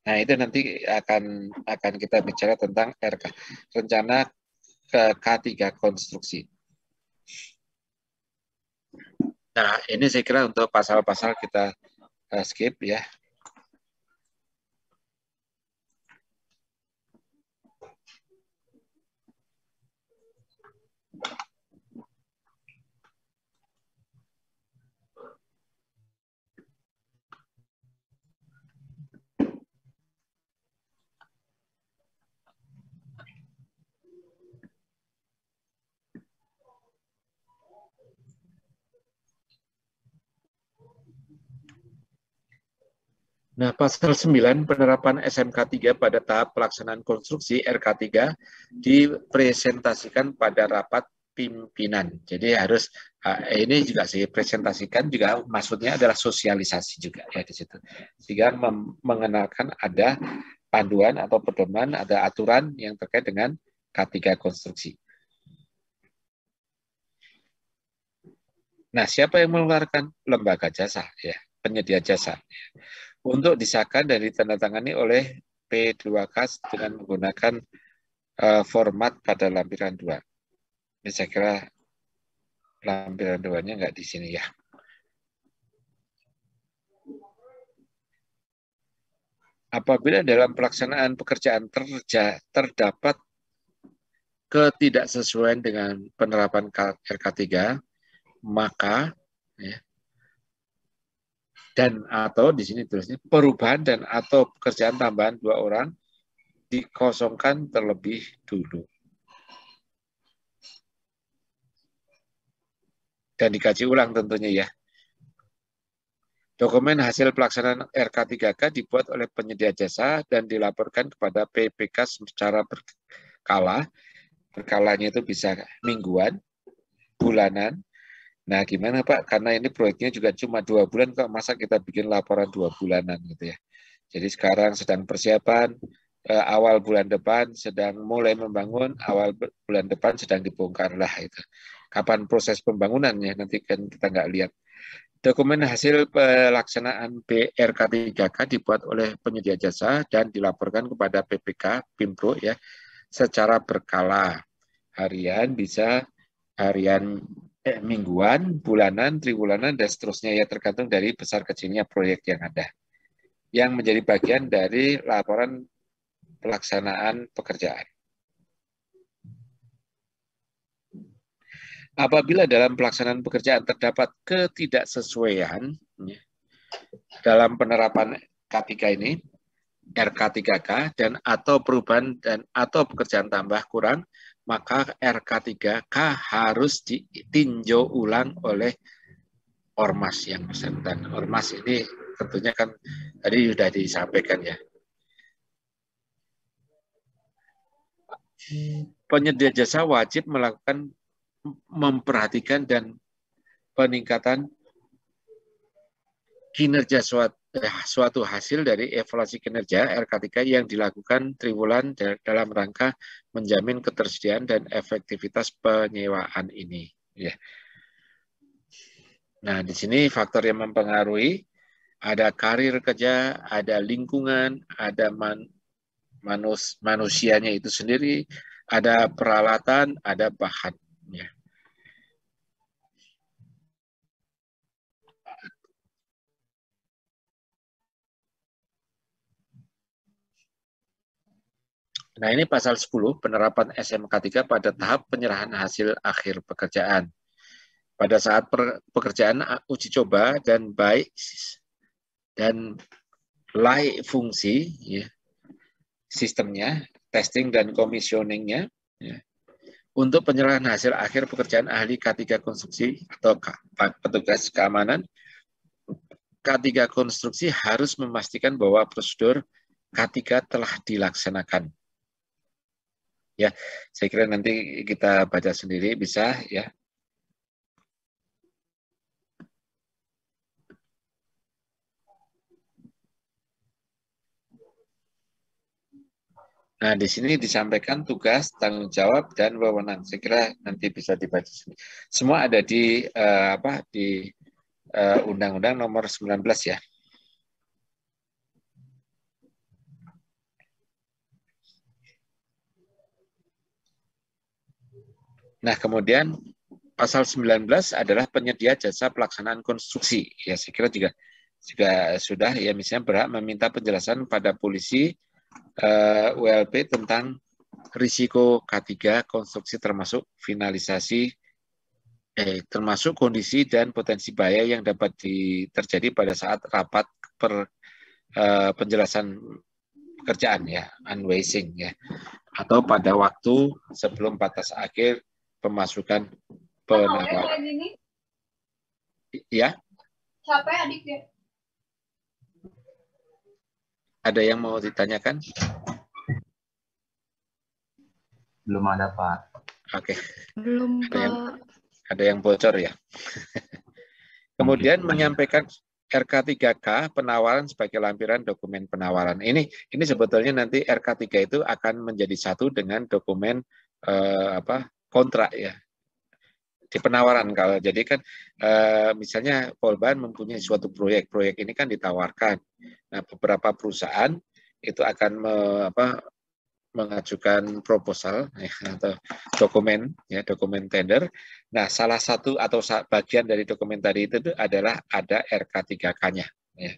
Nah, itu nanti akan kita bicara tentang RK, rencana ke K3 konstruksi. Nah, ini saya kira untuk pasal-pasal kita skip ya. Nah, pasal 9 penerapan SMK 3 pada tahap pelaksanaan konstruksi RK3 dipresentasikan pada rapat pimpinan. Jadi harus ini juga sih presentasikan juga maksudnya adalah sosialisasi juga ya di situ. Sehingga mengenalkan ada panduan atau pedoman, ada aturan yang terkait dengan K3 konstruksi. Nah, siapa yang mengeluarkan? Lembaga jasa ya, penyedia jasa. Untuk disahkan dan ditandatangani oleh P2K dengan menggunakan format pada lampiran 2. Ini saya kira lampiran 2-nya nggak di sini ya. Apabila dalam pelaksanaan pekerjaan terdapat ketidaksesuaian dengan penerapan RK3, maka ya, dan atau di sini tulisnya perubahan dan atau pekerjaan tambahan 2 orang dikosongkan terlebih dulu. Dan dikaji ulang tentunya ya. Dokumen hasil pelaksanaan RK3K dibuat oleh penyedia jasa dan dilaporkan kepada PPK secara berkala berkalanya itu bisa mingguan, bulanan. Nah, gimana Pak? Karena ini proyeknya juga cuma 2 bulan, kok masa kita bikin laporan 2 bulanan gitu ya. Jadi sekarang sedang persiapan, awal bulan depan sedang mulai membangun, awal bulan depan sedang dibongkar lah itu. Kapan proses pembangunannya nanti kan kita nggak lihat. Dokumen hasil pelaksanaan BRK3K dibuat oleh penyedia jasa dan dilaporkan kepada PPK, Pimpro ya, secara berkala. Harian bisa harian, mingguan, bulanan, triwulanan, dan seterusnya ya tergantung dari besar kecilnya proyek yang ada. Yang menjadi bagian dari laporan pelaksanaan pekerjaan. Apabila dalam pelaksanaan pekerjaan terdapat ketidaksesuaian dalam penerapan K3 ini, RK3K dan atau perubahan dan atau pekerjaan tambah kurang, maka RK3K harus ditinjau ulang oleh ormas yang bersangkutan. Ormas ini tentunya kan tadi sudah disampaikan ya. Penyedia jasa wajib melakukan memperhatikan dan peningkatan kinerja suatu hasil dari evaluasi kinerja RK3 yang dilakukan triwulan dalam rangka menjamin ketersediaan dan efektivitas penyewaan ini. Ya. Nah, di sini faktor yang mempengaruhi ada karir kerja, ada lingkungan, ada manusianya itu sendiri, ada peralatan, ada bahan. Ya. Nah, ini pasal 10, penerapan SMK3 pada tahap penyerahan hasil akhir pekerjaan. Pada saat pekerjaan uji coba dan baik dan layak fungsi ya, sistemnya, testing dan commissioningnya ya, untuk penyerahan hasil akhir pekerjaan ahli K3 konstruksi atau petugas keamanan, K3 konstruksi harus memastikan bahwa prosedur K3 telah dilaksanakan. Ya, saya kira nanti kita baca sendiri bisa ya. Nah, di sini disampaikan tugas, tanggung jawab, dan wewenang. Saya kira nanti bisa dibaca sendiri. Semua ada di Undang-Undang Nomor 19 ya. Nah, kemudian pasal 19 adalah penyedia jasa pelaksanaan konstruksi. Ya, saya kira juga sudah ya, misalnya berhak meminta penjelasan pada polisi ULP tentang risiko K3 konstruksi termasuk finalisasi termasuk kondisi dan potensi bahaya yang dapat terjadi pada saat rapat penjelasan pekerjaan ya, unwasing ya, atau pada waktu sebelum batas akhir pemasukan penawaran. Ya. Siapa adik ya? Ada yang mau ditanyakan? Belum ada, Pak. Oke. Belum, Pak. Ada yang bocor ya. Kemudian menyampaikan RK3K penawaran sebagai lampiran dokumen penawaran. Ini sebetulnya nanti RK3 itu akan menjadi satu dengan dokumen kontrak ya. Di penawaran kalau jadi kan misalnya Polban mempunyai suatu proyek ini kan ditawarkan. Nah, beberapa perusahaan itu akan mengajukan proposal ya, atau dokumen tender. Nah, salah satu atau bagian dari dokumen tadi itu adalah ada RK3K-nya ya.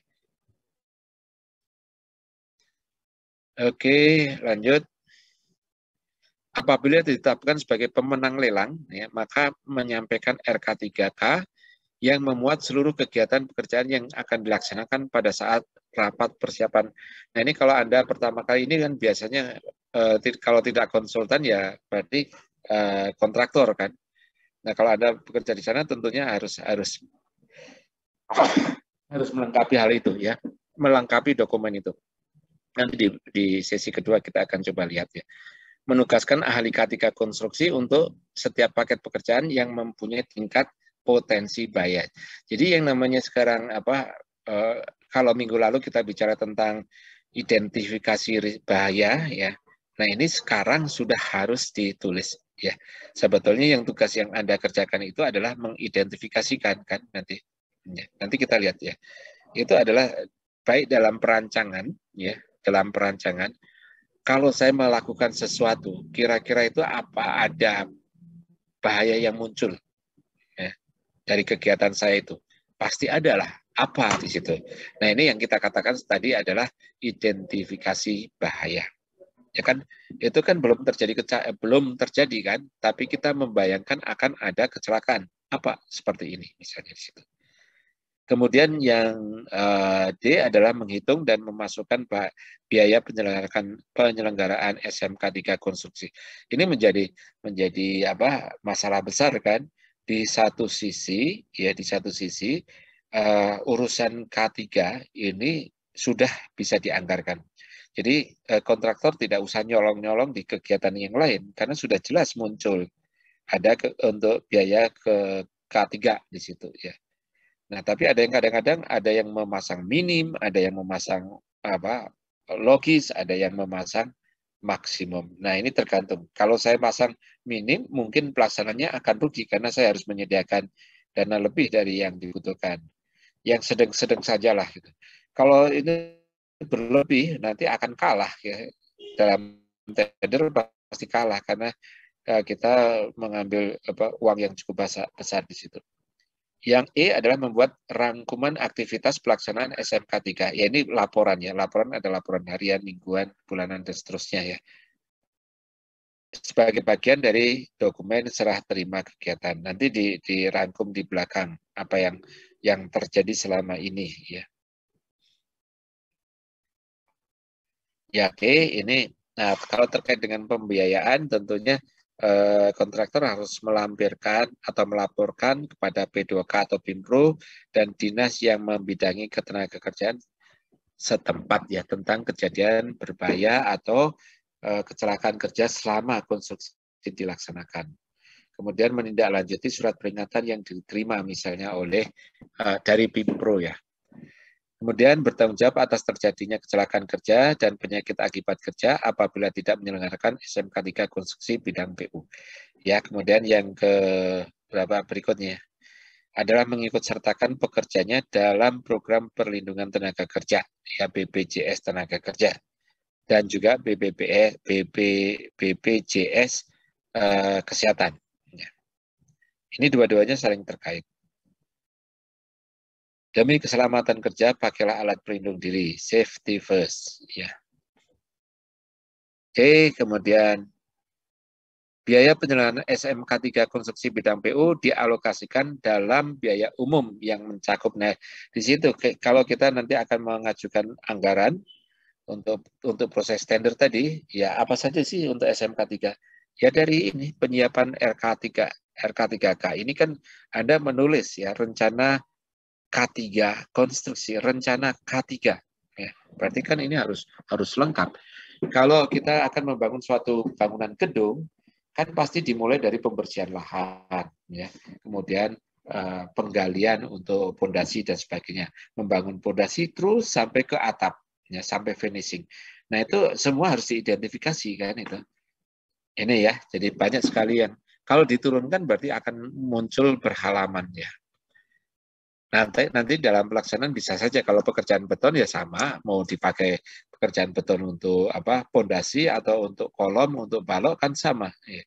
Oke, lanjut. Apabila ditetapkan sebagai pemenang lelang ya, maka menyampaikan RK3K yang memuat seluruh kegiatan pekerjaan yang akan dilaksanakan pada saat rapat persiapan. Nah, ini kalau Anda pertama kali ini kan biasanya kalau tidak konsultan ya berarti kontraktor kan. Nah, kalau Anda bekerja di sana tentunya harus melengkapi hal itu ya, melengkapi dokumen itu. Nanti di sesi kedua kita akan coba lihat ya. menugaskan ahli K3 konstruksi untuk setiap paket pekerjaan yang mempunyai tingkat potensi bahaya. Jadi yang namanya sekarang kalau minggu lalu kita bicara tentang identifikasi bahaya ya. Nah, ini sekarang sudah harus ditulis ya. Sebetulnya yang tugas yang Anda kerjakan itu adalah mengidentifikasikan kan nanti. Ya, nanti kita lihat ya. Itu adalah baik dalam perancangan ya, dalam perancangan. Kalau saya melakukan sesuatu, kira-kira itu apa ada bahaya yang muncul ya, dari kegiatan saya itu? Pasti ada lah. Apa di situ? Nah, ini yang kita katakan tadi adalah identifikasi bahaya. Ya kan, itu kan belum terjadi kan, tapi kita membayangkan akan ada kecelakaan. Apa seperti ini misalnya di situ. Kemudian yang D adalah menghitung dan memasukkan biaya penyelenggaraan SMK 3 konstruksi. Ini menjadi masalah besar kan. Di satu sisi urusan K3 ini sudah bisa dianggarkan. Jadi kontraktor tidak usah nyolong-nyolong di kegiatan yang lain karena sudah jelas muncul ada untuk biaya ke K3 di situ ya. Nah, tapi ada yang kadang-kadang ada yang memasang minim, ada yang memasang logis, ada yang memasang maksimum. Nah, ini tergantung. Kalau saya pasang minim, mungkin pelaksananya akan rugi karena saya harus menyediakan dana lebih dari yang dibutuhkan. Yang sedang-sedang sajalah gitu. Kalau ini berlebih, nanti akan kalah ya. Dalam tender pasti kalah karena kita mengambil uang yang cukup besar di situ. Yang E adalah membuat rangkuman aktivitas pelaksanaan SMK 3. Ya, ini laporan ya. Laporan ada laporan harian, mingguan, bulanan, dan seterusnya ya. Sebagai bagian dari dokumen serah terima kegiatan. Nanti dirangkum di belakang apa yang terjadi selama ini ya. Ya, oke, ini kalau terkait dengan pembiayaan tentunya kontraktor harus melampirkan atau melaporkan kepada P2K atau Pinpro dan dinas yang membidangi ketenagakerjaan setempat ya tentang kejadian berbahaya atau kecelakaan kerja selama konstruksi dilaksanakan. Kemudian menindaklanjuti surat peringatan yang diterima misalnya oleh dari Pinpro ya. Kemudian bertanggung jawab atas terjadinya kecelakaan kerja dan penyakit akibat kerja apabila tidak menyelenggarakan SMK 3 konstruksi bidang PU. Ya, kemudian yang berikutnya adalah mengikut sertakan pekerjanya dalam program perlindungan tenaga kerja, ya BPJS tenaga kerja, dan juga BPJS kesehatan. Ya. Ini dua-duanya saling terkait. Demi keselamatan kerja, pakailah alat pelindung diri, safety first. Ya. Oke, kemudian biaya penyelenggaraan SMK 3 konstruksi bidang PU dialokasikan dalam biaya umum yang mencakup. Nah, di situ kalau kita nanti akan mengajukan anggaran untuk proses tender tadi, ya apa saja sih untuk SMK 3? Ya dari ini penyiapan RK3K. Ini kan Anda menulis ya rencana K3 konstruksi, rencana K3 ya. Berarti kan ini harus lengkap. Kalau kita akan membangun suatu bangunan gedung, kan pasti dimulai dari pembersihan lahan ya. Kemudian penggalian untuk pondasi dan sebagainya. Membangun pondasi terus sampai ke atap ya, sampai finishing. Nah, itu semua harus diidentifikasi kan itu. Ini ya, jadi banyak sekali yang kalau diturunkan berarti akan muncul berhalaman ya. Nanti dalam pelaksanaan bisa saja kalau pekerjaan beton ya sama, mau dipakai pekerjaan beton untuk pondasi atau untuk kolom, untuk balok kan sama. Ya.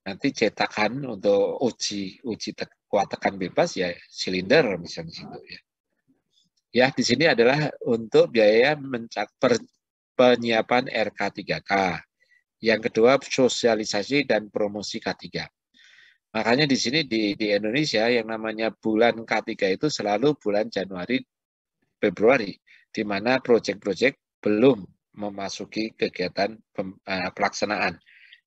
Nanti cetakan untuk uji kuat tekan bebas ya silinder misalnya situ ya. Ya di sini adalah untuk biaya penyiapan RK3K. Yang kedua sosialisasi dan promosi K3. Makanya di sini di Indonesia yang namanya bulan K3 itu selalu bulan Januari, Februari, di mana proyek-proyek belum memasuki kegiatan pelaksanaan.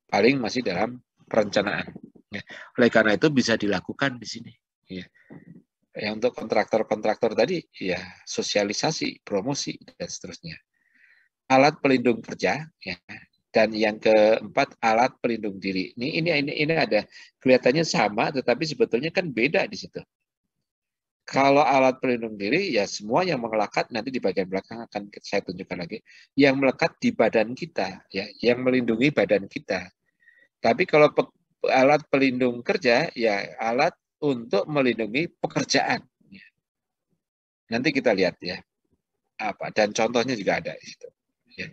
Paling masih dalam perencanaan. Ya. Oleh karena itu bisa dilakukan di sini. Ya. Untuk kontraktor-kontraktor tadi, ya sosialisasi, promosi, dan seterusnya. Alat pelindung kerja, ya, Dan yang keempat, alat pelindung diri. Ini ada kelihatannya sama, tetapi sebetulnya kan beda di situ. Kalau alat pelindung diri, ya semua yang melekat nanti di bagian belakang akan saya tunjukkan lagi. Yang melekat di badan kita, ya, yang melindungi badan kita. Tapi kalau alat pelindung kerja, ya alat untuk melindungi pekerjaan. Nanti kita lihat ya, apa dan contohnya juga ada di situ. Ya.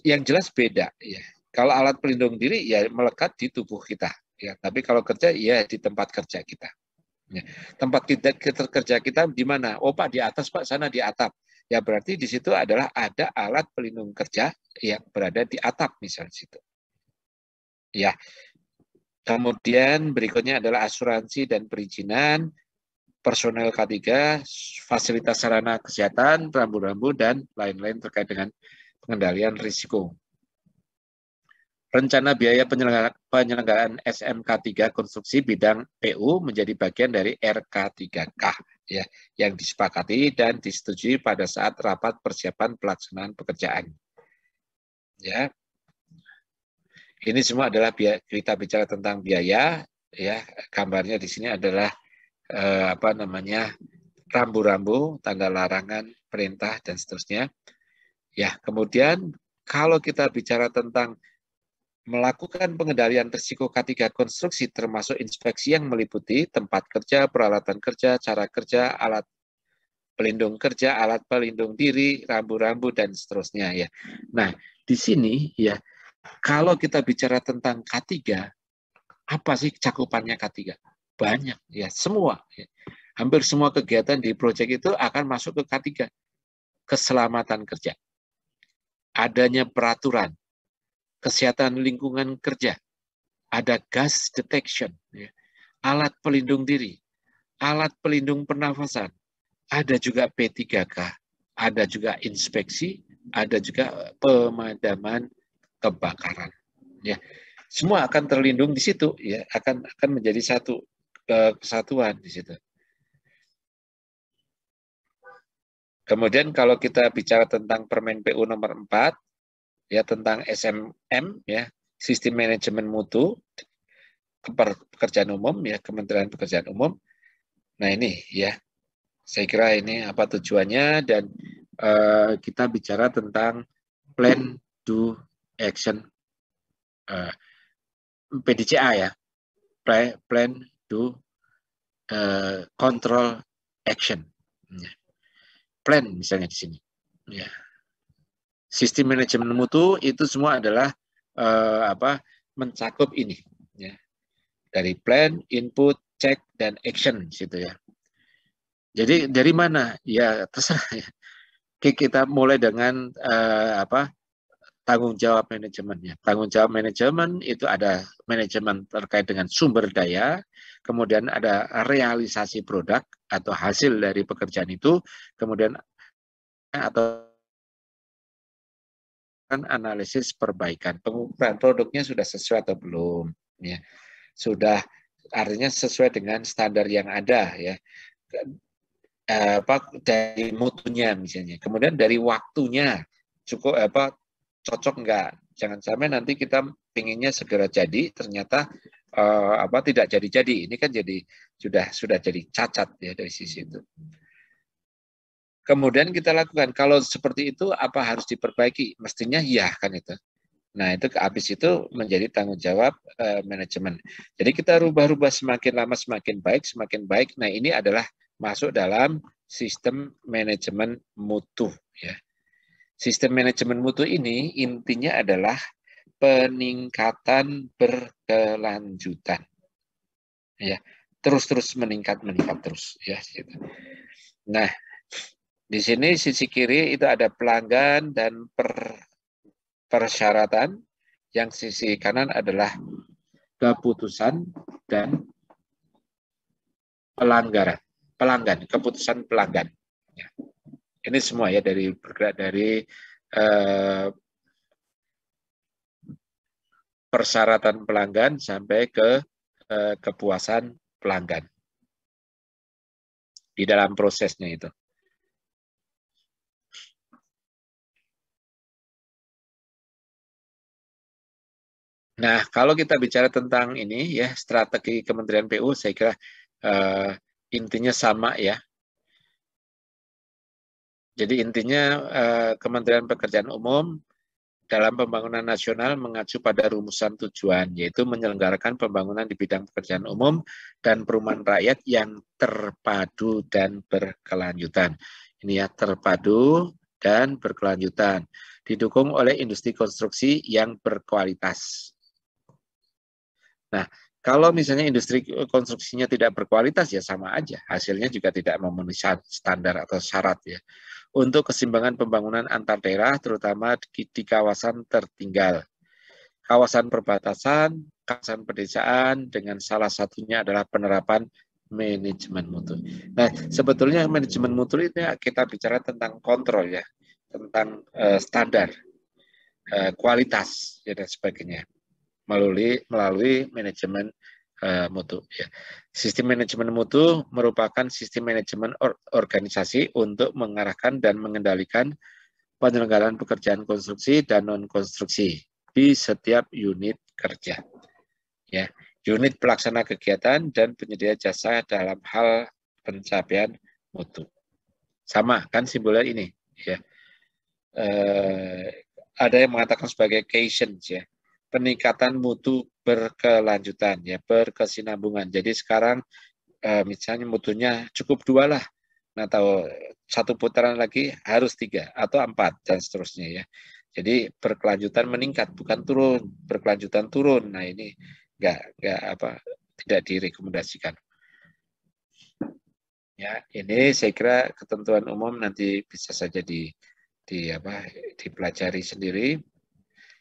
Yang jelas beda ya. Kalau alat pelindung diri ya melekat di tubuh kita ya, tapi kalau kerja ya di tempat kerja kita. Ya. Tempat kerja kita di mana? Oh Pak, di atas Pak, sana di atap. Ya berarti di situ adalah ada alat pelindung kerja yang berada di atap misalnya situ. Ya. Kemudian berikutnya adalah asuransi dan perizinan, personel K3, fasilitas sarana kesehatan, rambu-rambu dan lain-lain terkait dengan pengendalian risiko. Rencana biaya penyelenggaraan SMK3 konstruksi bidang PU menjadi bagian dari RK3K ya, yang disepakati dan disetujui pada saat rapat persiapan pelaksanaan pekerjaan. Ya. Ini semua adalah kita bicara tentang biaya ya. Gambarnya di sini adalah rambu-rambu, tanda larangan, perintah dan seterusnya. Ya, kemudian kalau kita bicara tentang melakukan pengendalian risiko K3 konstruksi termasuk inspeksi yang meliputi tempat kerja, peralatan kerja, cara kerja, alat pelindung kerja, alat pelindung diri, rambu-rambu dan seterusnya ya. Nah, di sini ya kalau kita bicara tentang K3, apa sih cakupannya K3? Banyak ya, semua ya. Hampir semua kegiatan di proyek itu akan masuk ke K3. Keselamatan kerja. Adanya peraturan kesehatan lingkungan kerja, ada gas detection, ya. Alat pelindung diri, alat pelindung pernafasan, ada juga P3K, ada juga inspeksi, ada juga pemadaman kebakaran. Ya, semua akan terlindung di situ, ya, akan menjadi satu kesatuan di situ. Kemudian kalau kita bicara tentang Permen PU nomor 4, ya tentang SMM ya, sistem manajemen mutu pekerjaan umum ya, Kementerian Pekerjaan Umum. Nah ini ya, saya kira ini apa tujuannya dan kita bicara tentang plan do action PDCA ya, plan do control action. Plan misalnya di sini. Ya. Sistem manajemen mutu itu semua adalah mencakup ini ya. Dari plan, input, check dan action situ ya. Jadi dari mana? Ya terserah ya. Kita mulai dengan tanggung jawab manajemennya. Tanggung jawab manajemen itu ada manajemen terkait dengan sumber daya, kemudian ada realisasi produk atau hasil dari pekerjaan itu, kemudian atau analisis perbaikan, pengukuran produknya sudah sesuai atau belum, ya sudah artinya sesuai dengan standar yang ada ya, dari mutunya misalnya, kemudian dari waktunya cukup cocok enggak, jangan sampai nanti kita pinginnya segera jadi ternyata tidak jadi-jadi, ini kan jadi sudah jadi cacat ya dari sisi itu. Kemudian kita lakukan, kalau seperti itu apa harus diperbaiki? Mestinya iya kan itu. Nah itu habis itu menjadi tanggung jawab manajemen. Jadi kita rubah-rubah semakin lama semakin baik. Nah ini adalah masuk dalam sistem manajemen mutu. Ya. Sistem manajemen mutu ini intinya adalah peningkatan berkelanjutan. Ya, terus meningkat terus. Ya. Nah. Di sini sisi kiri itu ada pelanggan dan persyaratan, yang sisi kanan adalah keputusan dan pelanggan, keputusan pelanggan. Ya. Ini semua ya bergerak dari persyaratan pelanggan sampai ke kepuasan pelanggan di dalam prosesnya itu. Nah, kalau kita bicara tentang ini ya, strategi Kementerian PU, saya kira intinya sama ya. Jadi intinya Kementerian Pekerjaan Umum dalam pembangunan nasional mengacu pada rumusan tujuan, yaitu menyelenggarakan pembangunan di bidang pekerjaan umum dan perumahan rakyat yang terpadu dan berkelanjutan. Ini ya, terpadu dan berkelanjutan. Didukung oleh industri konstruksi yang berkualitas. Nah, kalau misalnya industri konstruksinya tidak berkualitas, ya sama aja. Hasilnya juga tidak memenuhi standar atau syarat ya. Untuk keseimbangan pembangunan antar daerah, terutama di kawasan tertinggal, kawasan perbatasan, kawasan pedesaan, dengan salah satunya adalah penerapan manajemen mutu. Nah, sebetulnya manajemen mutu ini kita bicara tentang kontrol ya, tentang standar, kualitas ya, dan sebagainya melalui manajemen mutu. Ya. Sistem manajemen mutu merupakan sistem manajemen organisasi untuk mengarahkan dan mengendalikan penyelenggaraan pekerjaan konstruksi dan non-konstruksi di setiap unit kerja. Ya, unit pelaksana kegiatan dan penyedia jasa dalam hal pencapaian mutu. Sama kan simbolnya ini. Ya. Ada yang mengatakan sebagai Kaizen ya. Peningkatan mutu berkelanjutan ya, berkesinambungan. Jadi sekarang misalnya mutunya cukup 2 lah. Nah, tahu 1 putaran lagi harus 3 atau 4 dan seterusnya ya. Jadi berkelanjutan meningkat, bukan turun, berkelanjutan turun. Nah, ini tidak direkomendasikan. Ya, ini saya kira ketentuan umum nanti bisa saja dipelajari sendiri.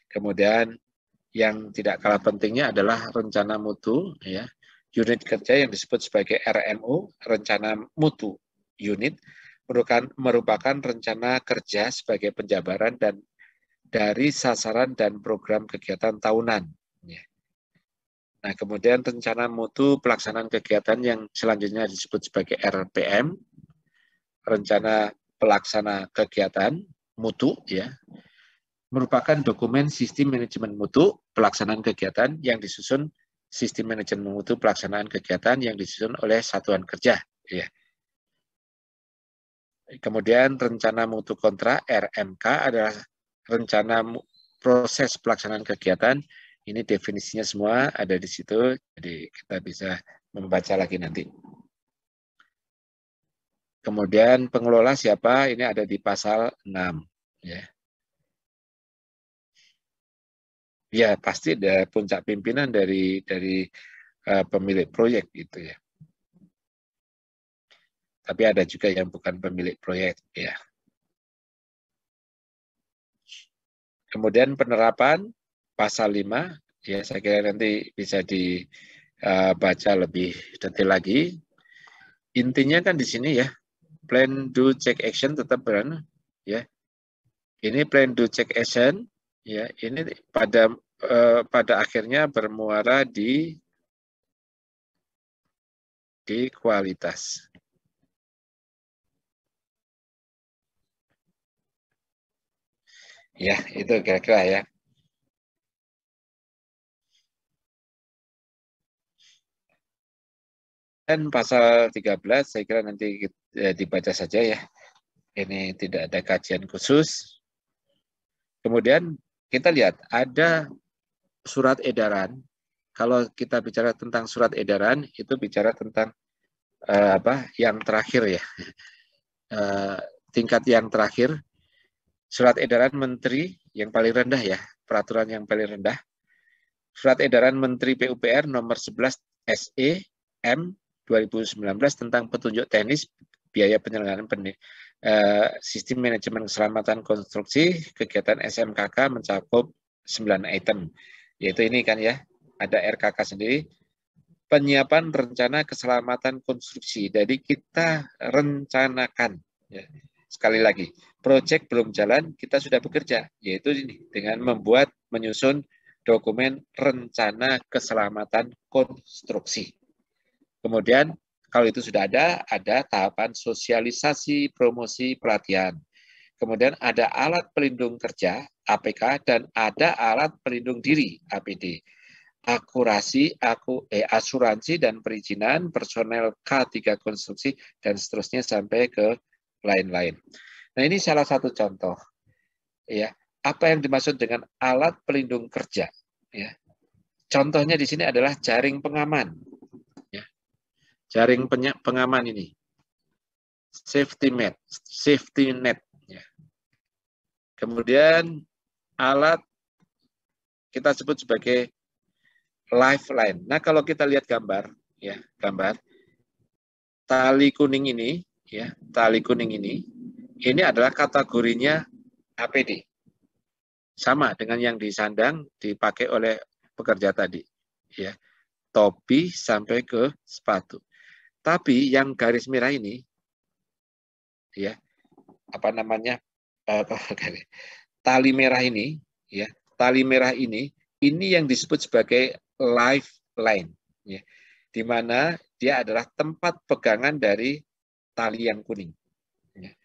Kemudian yang tidak kalah pentingnya adalah rencana mutu ya. Unit kerja yang disebut sebagai RMU, rencana mutu unit, merupakan rencana kerja sebagai penjabaran dan dari sasaran dan program kegiatan tahunan. Nah, kemudian rencana mutu pelaksanaan kegiatan yang selanjutnya disebut sebagai RPM, rencana pelaksana kegiatan mutu ya, merupakan dokumen sistem manajemen mutu pelaksanaan kegiatan yang disusun sistem manajemen mutu pelaksanaan kegiatan yang disusun oleh satuan kerja ya. Kemudian rencana mutu kontra RMK adalah rencana proses pelaksanaan kegiatan. Ini definisinya semua ada di situ, jadi kita bisa membaca lagi nanti. Kemudian pengelola siapa? Ini ada di pasal 6 ya. Ya, pasti ada puncak pimpinan dari pemilik proyek gitu ya. Tapi ada juga yang bukan pemilik proyek ya. Kemudian penerapan pasal 5 ya, saya kira nanti bisa dibaca lebih detail lagi. Intinya kan di sini ya, plan do check action tetap berani ya. Ini plan do check action ya, ini pada akhirnya bermuara di kualitas. Ya, itu kira-kira ya. Dan pasal 13 saya kira nanti dibaca saja ya. Ini tidak ada kajian khusus. Kemudian kita lihat ada surat edaran. Kalau kita bicara tentang surat edaran, itu bicara tentang yang terakhir ya. Tingkat yang terakhir, surat edaran menteri yang paling rendah ya, peraturan yang paling rendah. Surat edaran Menteri PUPR nomor 11 SE M 2019 tentang petunjuk teknis biaya penyelenggaraan sistem manajemen keselamatan konstruksi kegiatan SMKK mencakup 9 item. Yaitu ini kan ya, ada RKK sendiri, penyiapan rencana keselamatan konstruksi. Jadi kita rencanakan ya. Sekali lagi, proyek belum jalan, kita sudah bekerja, yaitu ini dengan menyusun dokumen rencana keselamatan konstruksi. Kemudian kalau itu sudah ada tahapan sosialisasi, promosi, pelatihan. Kemudian ada alat pelindung kerja APK, dan ada alat pelindung diri APD. Asuransi dan perizinan, personel K3 konstruksi, dan seterusnya sampai ke lain-lain. Nah, ini salah satu contoh. Ya, apa yang dimaksud dengan alat pelindung kerja? Ya. Contohnya di sini adalah jaring pengaman. Ya. Jaring pengaman ini. Safety net. Ya. Kemudian alat kita sebut sebagai lifeline. Nah, kalau kita lihat gambar, ya, gambar tali kuning ini, ya, tali kuning ini adalah kategorinya APD. Sama dengan yang disandang dipakai oleh pekerja tadi, ya. Topi sampai ke sepatu. Tapi yang garis merah ini, ya, apa namanya? Tali merah ini, ya, tali merah ini yang disebut sebagai lifeline, ya, di mana dia adalah tempat pegangan dari tali yang kuning. Ya.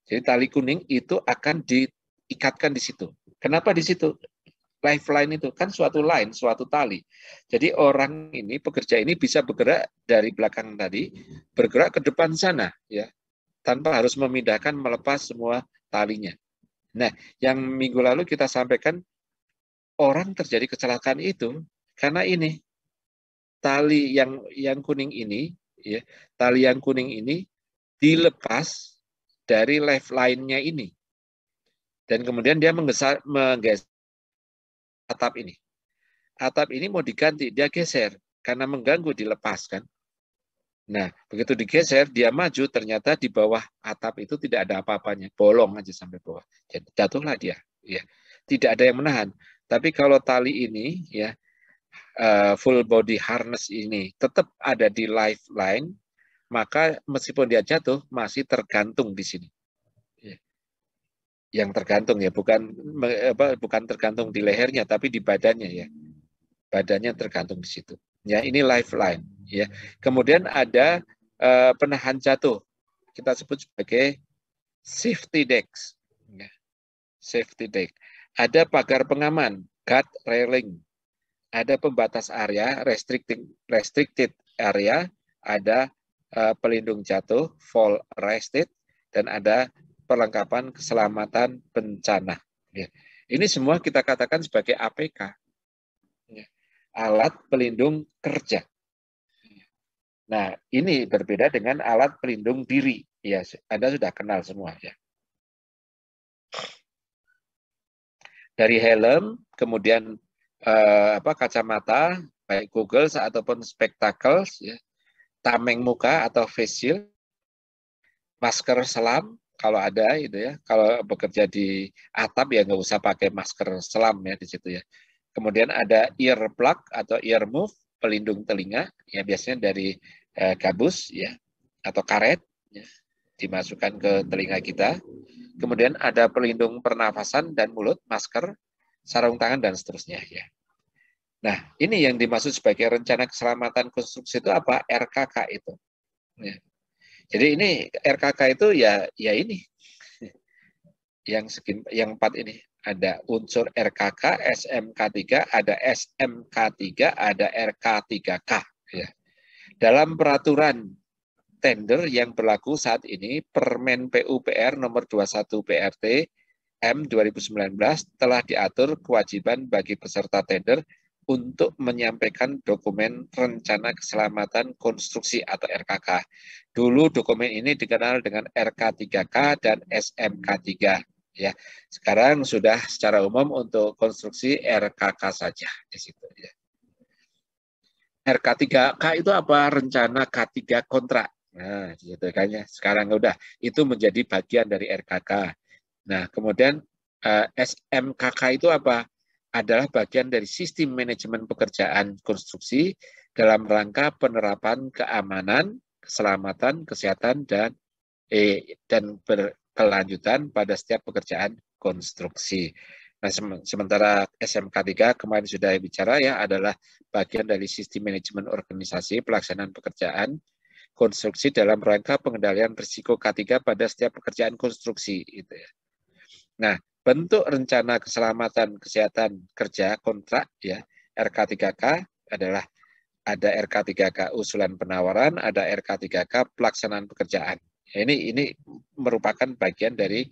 Jadi tali kuning itu akan diikatkan di situ. Kenapa di situ? Lifeline itu kan suatu line, suatu tali. Jadi orang ini, pekerja ini bisa bergerak dari belakang tadi, bergerak ke depan sana, ya, tanpa harus memindahkan, melepas semua talinya. Nah, yang minggu lalu kita sampaikan, orang terjadi kecelakaan itu karena ini tali yang kuning ini, ya, tali yang kuning ini dilepas dari lifeline-nya ini, dan kemudian dia menggeser atap ini. Atap ini mau diganti, dia geser karena mengganggu, dilepaskan. Nah, begitu digeser, dia maju, ternyata di bawah atap itu tidak ada apa-apanya, bolong aja sampai bawah. Jadi jatuhlah dia, ya. Tidak ada yang menahan. Tapi kalau tali ini, ya, full body harness ini tetap ada di lifeline, maka meskipun dia jatuh masih tergantung di sini. Yang tergantung, ya, bukan tergantung di lehernya, tapi di badannya, ya. Badannya tergantung di situ. Ya, ini lifeline, ya. Kemudian ada penahan jatuh. Kita sebut sebagai safety decks. Ya. Safety deck. Ada pagar pengaman, guard railing. Ada pembatas area, restricted area, ada pelindung jatuh, fall arrested, dan ada perlengkapan keselamatan bencana. Ya. Ini semua kita katakan sebagai APK. Ya. Alat pelindung kerja. Nah, ini berbeda dengan alat pelindung diri. Ya, Anda sudah kenal semua, ya. Dari helm, kemudian kacamata, baik goggles ataupun spectacles, ya, tameng muka atau face shield, masker selam kalau ada, itu ya. Kalau bekerja di atap ya nggak usah pakai masker selam, ya, di situ, ya. Kemudian ada earplug atau earmuff, pelindung telinga, ya, biasanya dari gabus, ya, atau karet, ya, dimasukkan ke telinga kita. Kemudian ada pelindung pernafasan dan mulut, masker, sarung tangan, dan seterusnya, ya. Nah, ini yang dimaksud sebagai rencana keselamatan konstruksi itu apa? RKK itu. Ya. Jadi ini RKK itu ya ini yang 4 ini. Ada unsur RKK, SMK3, ada SMK3, ada RK3K. Ya. Dalam peraturan tender yang berlaku saat ini, Permen PUPR nomor 21 PRT M 2019 telah diatur kewajiban bagi peserta tender untuk menyampaikan dokumen rencana keselamatan konstruksi atau RKK. Dulu dokumen ini dikenal dengan RK3K dan SMK3. Ya, sekarang sudah secara umum untuk konstruksi RKK saja di situ. Ya. RK3K itu apa? Rencana K3 kontrak. Nah, gitu kan ya. Sekarang udah itu menjadi bagian dari RKK. Nah, kemudian SMKK itu apa? Adalah bagian dari sistem manajemen pekerjaan konstruksi dalam rangka penerapan keamanan, keselamatan, kesehatan, dan berkelanjutan pada setiap pekerjaan konstruksi. Nah, sementara SMK3 kemarin sudah bicara, ya, adalah bagian dari sistem manajemen organisasi pelaksanaan pekerjaan konstruksi dalam rangka pengendalian risiko K3 pada setiap pekerjaan konstruksi. Gitu, ya. Nah, bentuk rencana keselamatan kesehatan kerja kontrak ya RK3K adalah ada RK3K usulan penawaran, ada RK3K pelaksanaan pekerjaan. Ya, ini merupakan bagian dari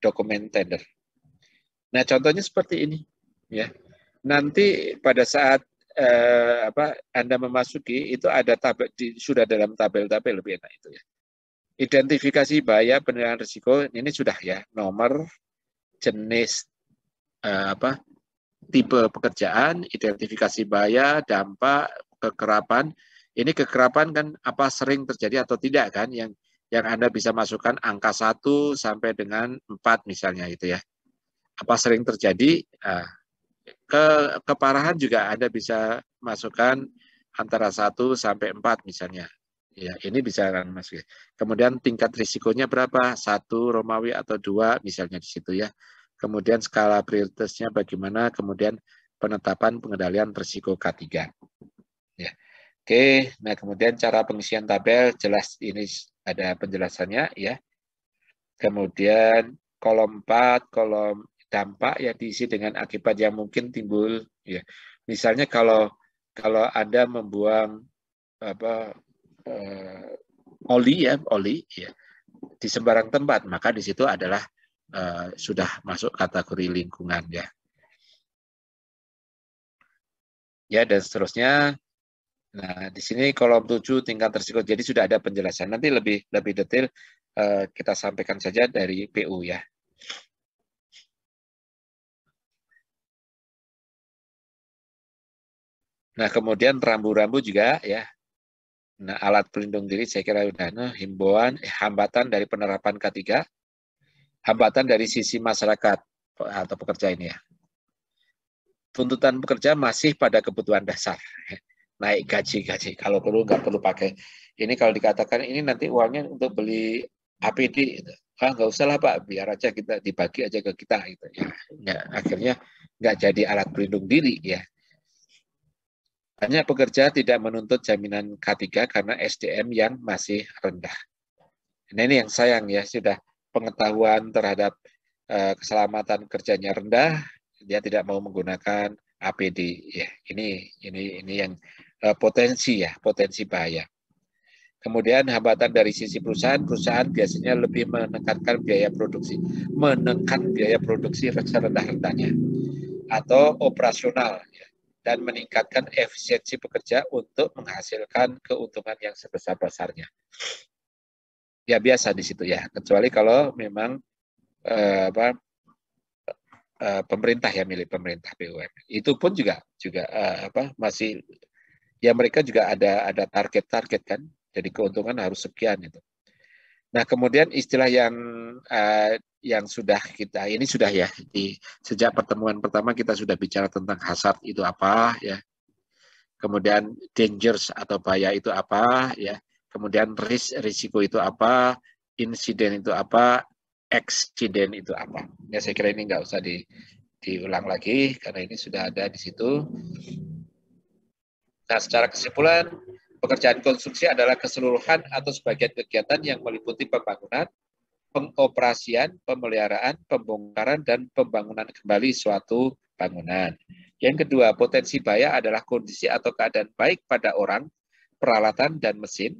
dokumen tender. Nah, contohnya seperti ini ya. Nanti pada saat Anda memasuki itu ada tabel sudah dalam tabel-tabel lebih enak itu ya. Identifikasi bahaya penilaian risiko ini sudah ya, nomor, jenis tipe pekerjaan, identifikasi bahaya, dampak, kekerapan. Ini kekerapan kan apa sering terjadi atau tidak kan yang Anda bisa masukkan angka 1 sampai dengan 4 misalnya itu ya. Apa sering terjadi? Keparahan juga Anda bisa masukkan antara 1 sampai 4 misalnya. Ya, ini bisa kan Mas. Kemudian tingkat risikonya berapa? 1 Romawi atau 2 misalnya di situ ya. Kemudian skala prioritasnya bagaimana? Kemudian penetapan pengendalian risiko K3. Ya. Oke, nah kemudian cara pengisian tabel jelas ini ada penjelasannya ya. Kemudian kolom 4, kolom dampak yang diisi dengan akibat yang mungkin timbul ya. Misalnya kalau Anda membuang oli ya di sembarang tempat, maka di situ adalah sudah masuk kategori lingkungan ya. Ya dan seterusnya. Nah, di sini kolom 7 tingkat risiko. Jadi sudah ada penjelasan. Nanti lebih detail kita sampaikan saja dari PU ya. Nah, kemudian rambu-rambu juga ya. Nah, alat pelindung diri saya kira udah himbauan hambatan dari penerapan K3, hambatan dari sisi masyarakat atau pekerja ini ya. Tuntutan pekerja masih pada kebutuhan dasar. Naik gaji. Kalau perlu nggak perlu pakai. Ini kalau dikatakan ini nanti uangnya untuk beli APD, gitu. Nggak usah lah Pak, biar aja kita dibagi aja ke kita gitu ya. Akhirnya nggak jadi alat pelindung diri ya. Banyak pekerja tidak menuntut jaminan K3 karena SDM yang masih rendah. Nah, ini yang sayang ya, sudah pengetahuan terhadap keselamatan kerjanya rendah, dia tidak mau menggunakan APD ya. Ini yang potensi bahaya. Kemudian hambatan dari sisi perusahaan biasanya lebih menekan biaya produksi serendah-rendahnya atau operasional ya, dan meningkatkan efisiensi pekerja untuk menghasilkan keuntungan yang sebesar-besarnya. Ya biasa di situ ya, kecuali kalau memang pemerintah ya, milik pemerintah BUMN. Itu pun juga masih ya, mereka juga ada target kan. Jadi keuntungan harus sekian itu. Nah, kemudian istilah yang sudah kita ini sudah ya sejak pertemuan pertama kita sudah bicara tentang hazard itu apa ya. Kemudian dangers atau bahaya itu apa ya. Kemudian risiko itu apa, insiden itu apa, accident itu apa. Ya saya kira ini nggak usah diulang lagi karena ini sudah ada di situ. Nah, secara kesimpulan, pekerjaan konstruksi adalah keseluruhan atau sebagian kegiatan yang meliputi pembangunan, pengoperasian, pemeliharaan, pembongkaran, dan pembangunan kembali suatu bangunan. Yang kedua, potensi bahaya adalah kondisi atau keadaan baik pada orang, peralatan, dan mesin,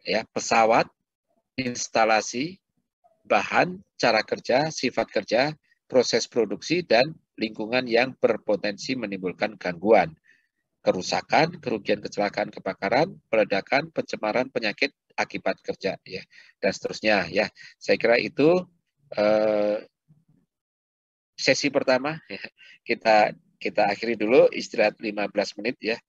ya, pesawat, instalasi, bahan, cara kerja, sifat kerja, proses produksi, dan lingkungan yang berpotensi menimbulkan gangguan, kerusakan, kerugian, kecelakaan, kebakaran, peledakan, pencemaran, penyakit akibat kerja ya, dan seterusnya ya. Saya kira itu sesi pertama ya. Kita akhiri dulu, istirahat 15 menit ya.